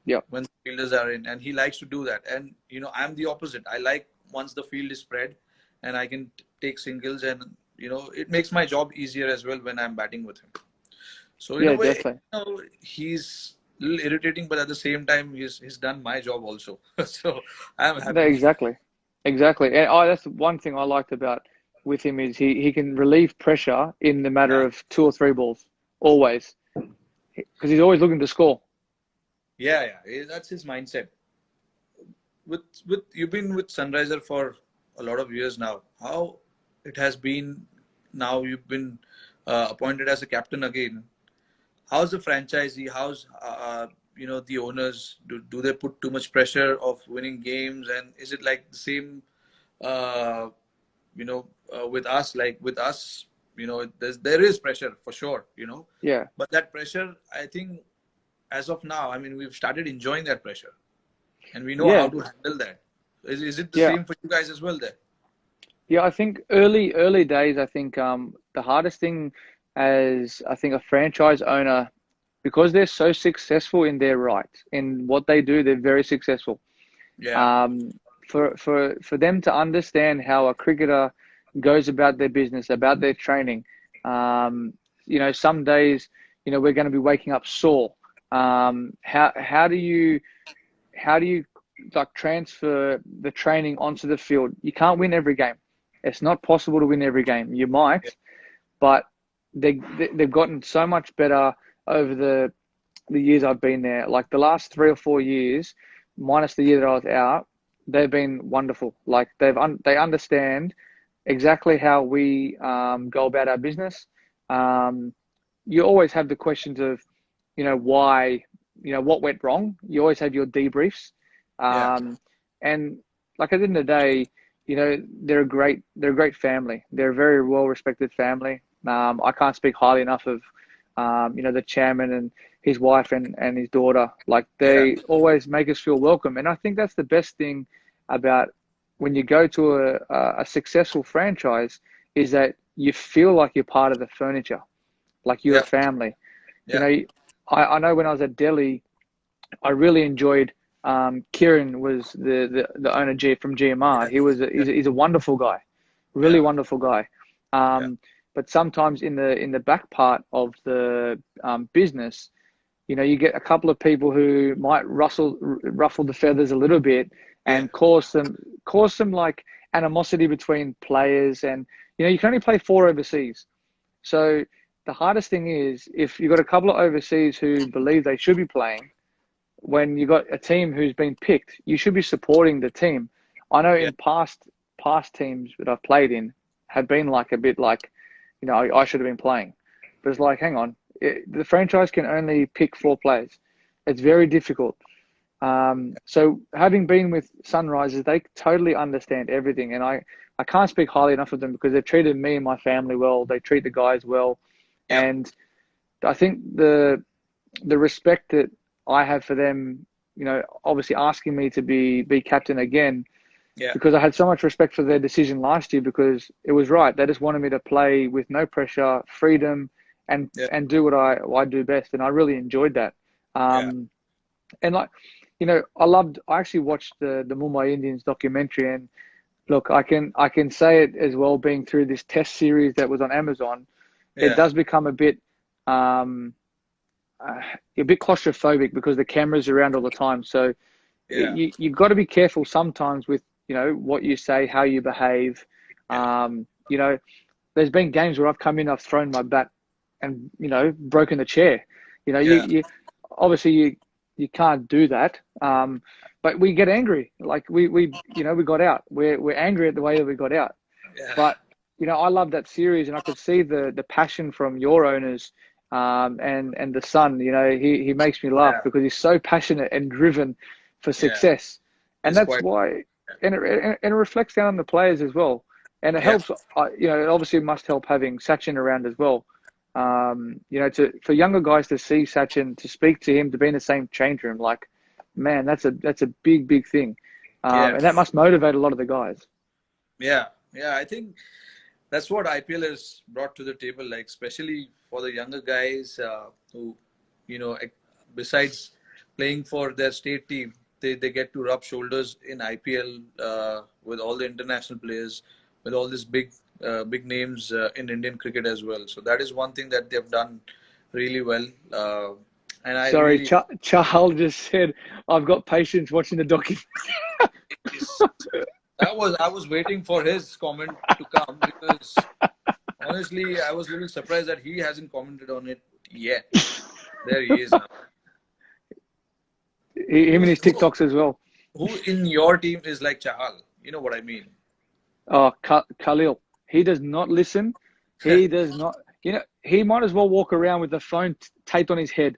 yeah, when the fielders are in, and he likes to do that. And I'm the opposite. I like once the field is spread, and I can take singles, and it makes my job easier as well when I'm batting with him. So in a yeah, way, definitely. he's a little irritating, but at the same time, he's done my job also. So I'm No, happy. exactly, exactly. And that's one thing I liked about with him is he can relieve pressure in the matter Yeah. of two or three balls, always, because he's always looking to score. Yeah, yeah, that's his mindset. With you've been with Sunriser for a lot of years now. How it has been now you've been appointed as a captain again. How's the franchisee? How's the owners? Do they put too much pressure of winning games? And is it like the same? Uh, with us, like with us, there is pressure for sure. Yeah, But that pressure, I think, as of now, I mean, we've started enjoying that pressure, and we know how yeah, to handle that. Is it the yeah. same for you guys as well there? Yeah, I think early days, I think the hardest thing as I think a franchise owner, because they're so successful in their right, in what they do, they're very successful. Yeah, Um, for them to understand how a cricketer goes about their business, about their training. Um, some days, we're going to be waking up sore. How do you like transfer the training onto the field? You can't win every game. It's not possible to win every game. You yeah, might, but they've gotten so much better over the years I've been there. Like the last 3 or 4 years, minus the year that I was out, they've been wonderful. Like they understand exactly how we go about our business. Um, you always have the questions of, why, what went wrong. You always have your debriefs, yeah, and like at the end of the day, they're a great family. They're a very well respected family. I can't speak highly enough of the chairman and his wife and his daughter. Like Yeah. they always make us feel welcome. And I think that's the best thing about when you go to a successful franchise is that you feel like you're part of the furniture, like you're a Yeah. family. You Yeah. know, I know when I was at Delhi, I really enjoyed Kieran was the owner from GMR. Yeah. He's a wonderful guy, really Yeah. wonderful guy. Yeah. But sometimes in the back part of the business, you get a couple of people who might ruffle the feathers a little bit Yeah. and cause some like animosity between players. And you can only play four overseas. So the hardest thing is if you've got a couple of overseas who believe they should be playing, when you got a team who's been picked, you should be supporting the team. I know Yeah. in past teams that I've played in have been like a bit like, I should have been playing, but it's like, hang on, the franchise can only pick four players. It's very difficult. So having been with Sunrisers, they totally understand everything, and I can't speak highly enough of them because they've treated me and my family well. They treat the guys well, Yeah. and I think the respect that I have for them, obviously asking me to be captain again, Yeah. because I had so much respect for their decision last year because it was right. They just wanted me to play with no pressure, freedom, and Yeah. and do what I do best, and I really enjoyed that. Yeah. And like, I actually watched the Mumbai Indians documentary, and look, I can say it as well, being through this test series that was on Amazon, it Yeah. does become um, a bit claustrophobic because the camera's around all the time. So Yeah. you've got to be careful sometimes with what you say, how you behave. Yeah. Um, you know, there's been games where I've come in, I've thrown my bat, and broken the chair. Yeah. You obviously you can't do that. But we get angry, like we got out. We're angry at the way that we got out. Yeah. But I love that series, and I could see the passion from your owners, and the son. He makes me laugh Yeah. because he's so passionate and driven for Yeah. success, and It's that's quite. why, and it reflects down on the players as well, and it Yeah. helps. It obviously must help having Sachin around as well. For younger guys to see Sachin, to speak to him, to be in the same change room, like, man, that's a big thing, Yeah. and that must motivate a lot of the guys. Yeah. Yeah. I think that's what IPL has brought to the table, like especially for the younger guys who, you know, besides playing for their state team, they get to rub shoulders in IPL with all the international players, with all these big names in Indian cricket as well. So that is one thing that they've done really well. And I Sorry, really, Charles just said, I've got patience watching the document. is, I was waiting for his comment to come because honestly, I was a little surprised that he hasn't commented on it yet. There he is now. Him and Who's his TikToks as well. who in your team is like Chahal? You know what I mean? Oh, Khalil. He does not listen. He does not. He might as well walk around with the phone taped on his head.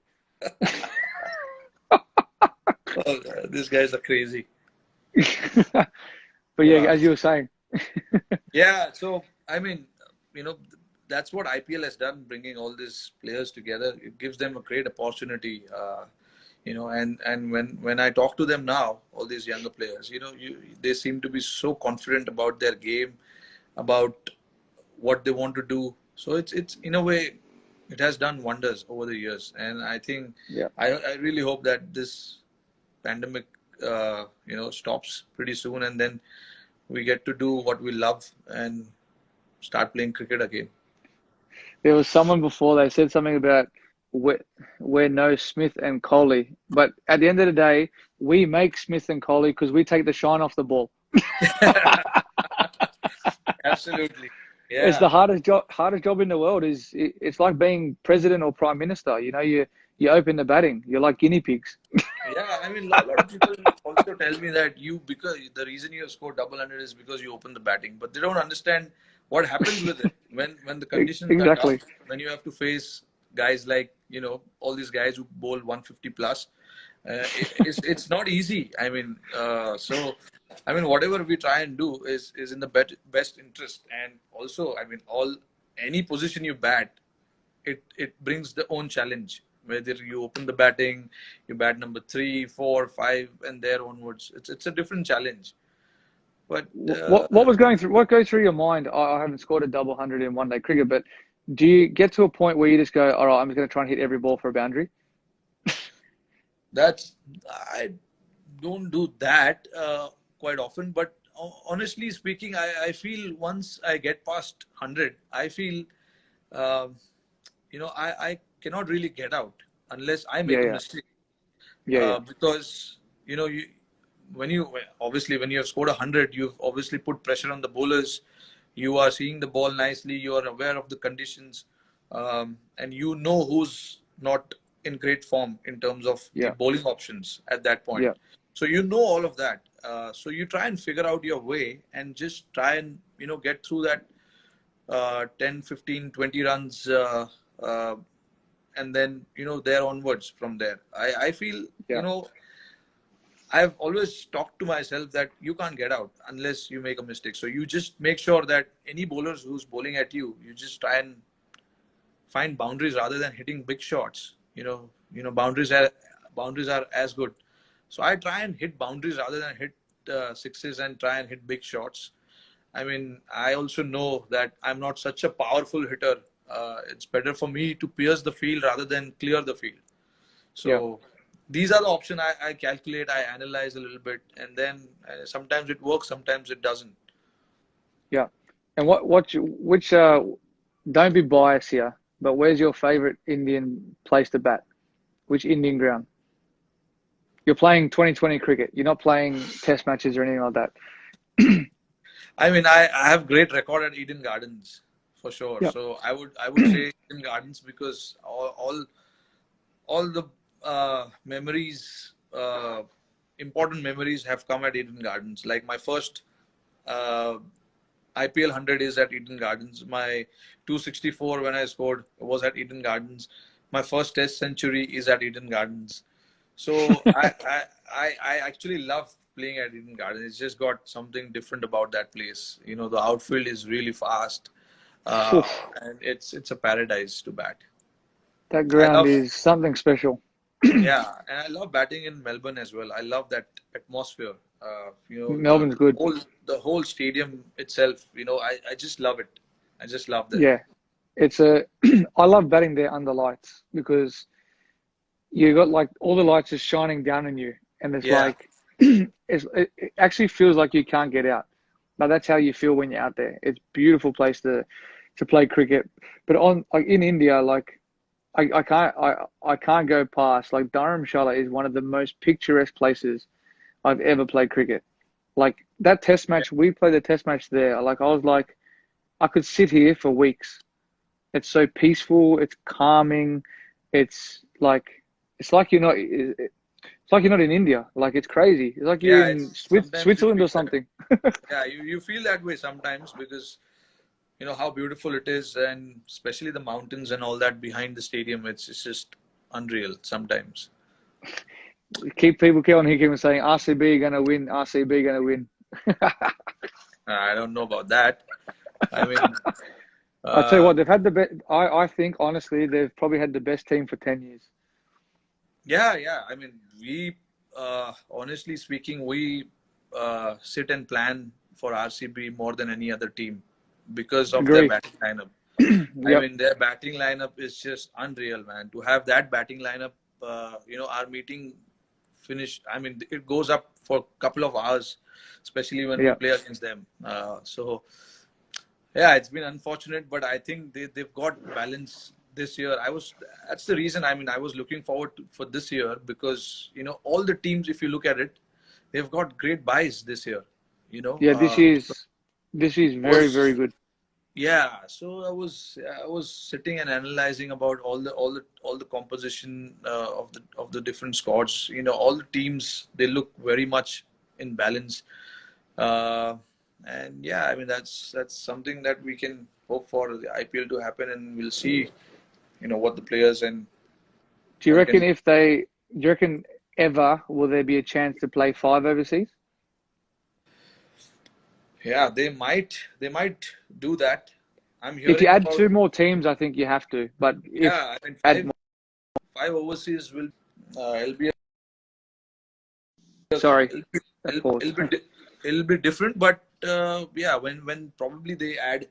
Oh, these guys are crazy. But yeah, Wow. as you were saying. Yeah. So I mean, you know, that's what IPL has done, bringing all these players together. It gives them a great opportunity. And when I talk to them now, all these younger players, they seem to be so confident about their game, about what they want to do. So it's in a way, it has done wonders over the years. And I think Yeah. I really hope that this pandemic, stops pretty soon, and then we get to do what we love and start playing cricket again. There was someone before, they said something about we're no Smith and Coley. But at the end of the day, we make Smith and Coley because we take the shine off the ball. Absolutely. It's Yeah. the hardest job in the world. It's like being president or prime minister. You open the batting. You're like guinea pigs. Yeah. I mean, a lot of people also tell me that because the reason you have scored double hundred is because you open the batting, but they don't understand what happens with it when the conditions are tough, Exactly. when you have to face guys like, all these guys who bowl 150 plus. It's not easy. I mean, whatever we try and do is in the best interest. And also, I mean, any position you bat, it brings the own challenge. Whether you open the batting, you bat number 3, 4, 5, and there onwards, it's a different challenge. But What was going through what goes through your mind? I haven't scored a double hundred in one day cricket, but do you get to a point where you just go, all right, I'm just going to try and hit every ball for a boundary? that's I don't do that quite often. But honestly speaking, I feel once I get past 100, I feel um, I cannot really get out unless I Yeah, make a yeah, mistake. yeah, yeah, Because you when you obviously when you have scored 100, you've obviously put pressure on the bowlers. You are seeing the ball nicely. You are aware of the conditions, and you know who's not in great form in terms of the yeah, bowling options at that point. yeah, So you know all of that. So you try and figure out your way and just try and get through that 10, 15, 20 runs, uh, and then there onwards from there. I feel yeah, I've always talked to myself that you can't get out unless you make a mistake. So you just make sure that any bowlers who's bowling at you, you just try and find boundaries rather than hitting big shots. Boundaries are as good. So I try and hit boundaries rather than hit sixes and try and hit big shots. I mean, I also know that I'm not such a powerful hitter. It's better for me to pierce the field rather than clear the field. yeah, So these are the options I calculate, I analyze a little bit, and then sometimes it works, sometimes it doesn't. yeah. And which don't be biased here, but where's your favorite Indian place to bat? Which Indian ground? You're playing 2020 cricket. You're not playing test matches or anything like that. I mean, I have great record at Eden Gardens for sure. Yep. So I would say Eden Gardens because all the memories, important memories have come at Eden Gardens. Like my first uh, IPL 100 is at Eden Gardens. My 264 when I scored was at Eden Gardens. My first Test century is at Eden Gardens. So I actually love playing at Eden Gardens. It's just got something different about that place. The outfield is really fast, uh, Oof, and it's a paradise to bat. that I ground love is something special. Yeah, and I love batting in Melbourne as well. I love that atmosphere. The Melbourne's good. whole stadium itself. I just love it. I just love that. Yeah, it's a. I love batting there under lights because you got like all the lights just shining down on you, and it's Yeah, like it actually feels like you can't get out. But that's how you feel when you're out there. It's a beautiful place to play cricket. But on like in India, like I can't go past like Dharamshala is one of the most picturesque places I've ever played cricket. Like that test yeah, match, we played the test match there. Like I was like, I could sit here for weeks. It's so peaceful. It's calming. It's like it's like you're not in India. Like it's crazy. It's like you're yeah. in It's sometimes you Switzerland feel or that. something. Yeah, you feel that way sometimes because how beautiful it is, and especially the mountains and all that behind the stadium. It's just unreal sometimes. Keep on keep saying RCB gonna win. RCB gonna win. I don't know about that. I mean, I tell you uh, what, they've had the best. I think honestly, they've probably had the best team for 10 years. yeah, yeah. I mean, we honestly speaking, we sit and plan for RCB more than any other team because of their Agree. batting lineup. I Yep. mean, their batting lineup is just unreal, man. To have that batting lineup, our meeting finish. I mean, it goes up for a couple of hours, especially when we Yeah. play against them. So yeah, it's been unfortunate, but I think they've got balance this year. That's the reason. I mean, I was looking forward for this year because all the teams, if you look at it, they've got great buys this year. You know, Yeah. uh, This is very very was good. yeah. So I was sitting and analyzing about all the composition of the different squads. All the teams, they look very much in balance. Uh, and yeah, I mean that's something that we can hope for the IPL to happen, and we'll see, what the players and Do you all reckon can. if they? Do you reckon ever will there be a chance to play five overseas? Yeah, they might do that. I'm If you hearing add about, two more teams, I think you have to. But if yeah, I mean, add more, five overseas will, it'll be, sorry, it'll be, a pause. it'll be different, but yeah, when probably they add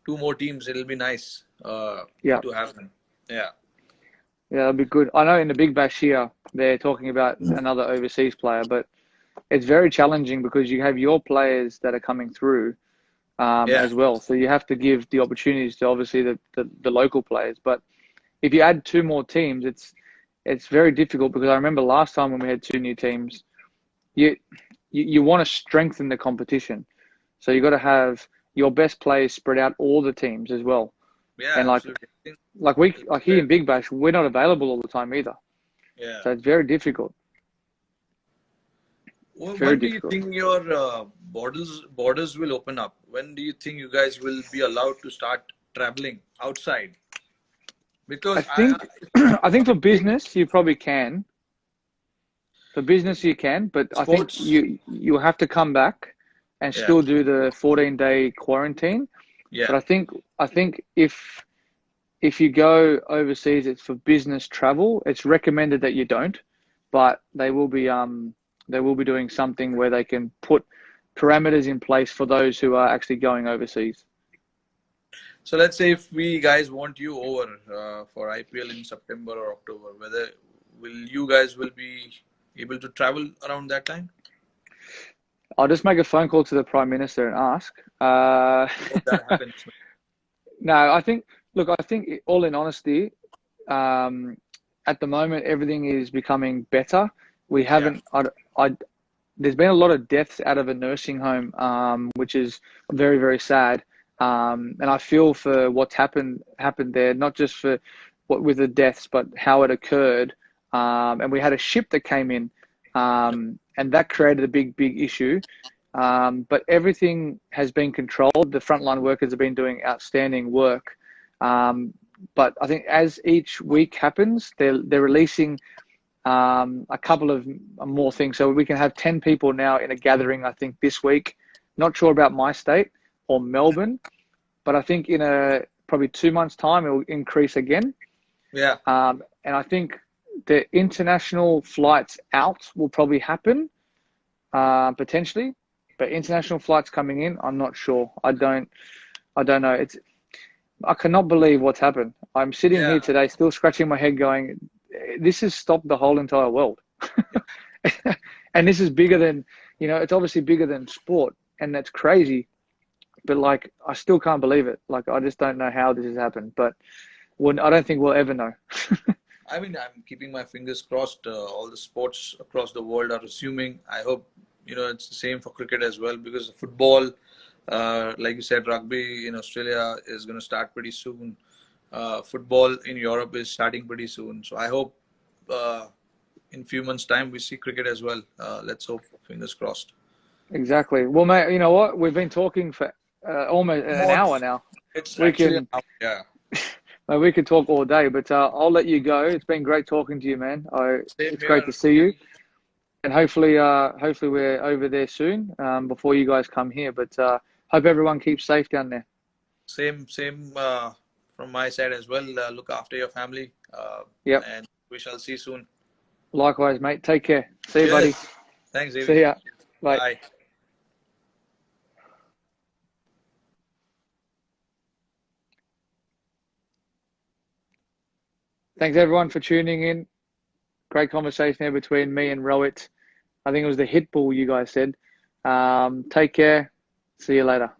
two more teams, it'll be nice Yeah, to have them. Yeah. yeah, that'll be good. I know in the Big Bash here, they're talking about another overseas player, but it's very challenging because you have your players that are coming through Yeah. as well. So you have to give the opportunities to obviously the local players. But if you add two more teams, it's very difficult because I remember last time when we had two new teams, you you want to strengthen the competition. So you got to have your best players spread out all the teams as well. Yeah, And absolutely. I think like here in Big Bash, we're not available all the time either. yeah. So it's very difficult. Well, Very when do you difficult. think your borders will open up? When do you think you guys will be allowed to start traveling outside? I Because think I if think I'm for being business you probably can. For business you can, but I think sports, you have to come back and yeah, still do the 14-day quarantine. yeah. But I think if you go overseas, it's for business travel. It's recommended that you don't, but they will be doing something where they can put parameters in place for those who are actually going overseas. So let's say if we guys want you over for IPL in September or October, whether will you guys will be able to travel around that time? I'll just make a phone call to the Prime Minister and ask. Hope that happens. No, I think all in honesty, um, at the moment everything is becoming better. We Yeah, haven't, I, there's been a lot of deaths out of a nursing home, which is very, very sad. And I feel for what's happened there, not just for what with the deaths, but how it occurred. And we had a ship that came in, and that created a big, big issue. But everything has been controlled. The frontline workers have been doing outstanding work. But I think as each week happens, they're releasing a couple of more things. So we can have 10 people now in a gathering, I think, this week. Not sure about my state or Melbourne, but I think in probably 2 months' time, it will increase again. yeah. And I think the international flights out will probably happen potentially, but international flights coming in, I'm not sure. I don't know. I cannot believe what's happened. I'm sitting here Yeah. today still scratching my head going, this has stopped the whole entire world. And this is bigger than, it's obviously bigger than sport, and that's crazy. But like, I still can't believe it. Like, I just don't know how this has happened, but I don't think we'll ever know. I mean, I'm keeping my fingers crossed. All the sports across the world are resuming. I hope, it's the same for cricket as well, because football, like you said, rugby in Australia is going to start pretty soon. Football in Europe is starting pretty soon. So I hope in few months' time we see cricket as well. Let's hope, fingers crossed. Exactly. Well, mate, you know what? We've been talking for almost an More, hour now. it's We actually, can, yeah. we could talk all day, but I'll let you go. It's been great talking to you, man. Same It's great here. to see you. And hopefully we're over there soon before you guys come here. But hope everyone keeps safe down there. Same from my side as well. Look after your family, Yep. and we shall see soon. Likewise, mate. Take care. See you, buddy. Cheers. Thanks, David. See ya. Bye. Bye. Thanks everyone for tuning in. Great conversation here between me and Rohit. I think it was the hit ball you guys said. Take care. See you later.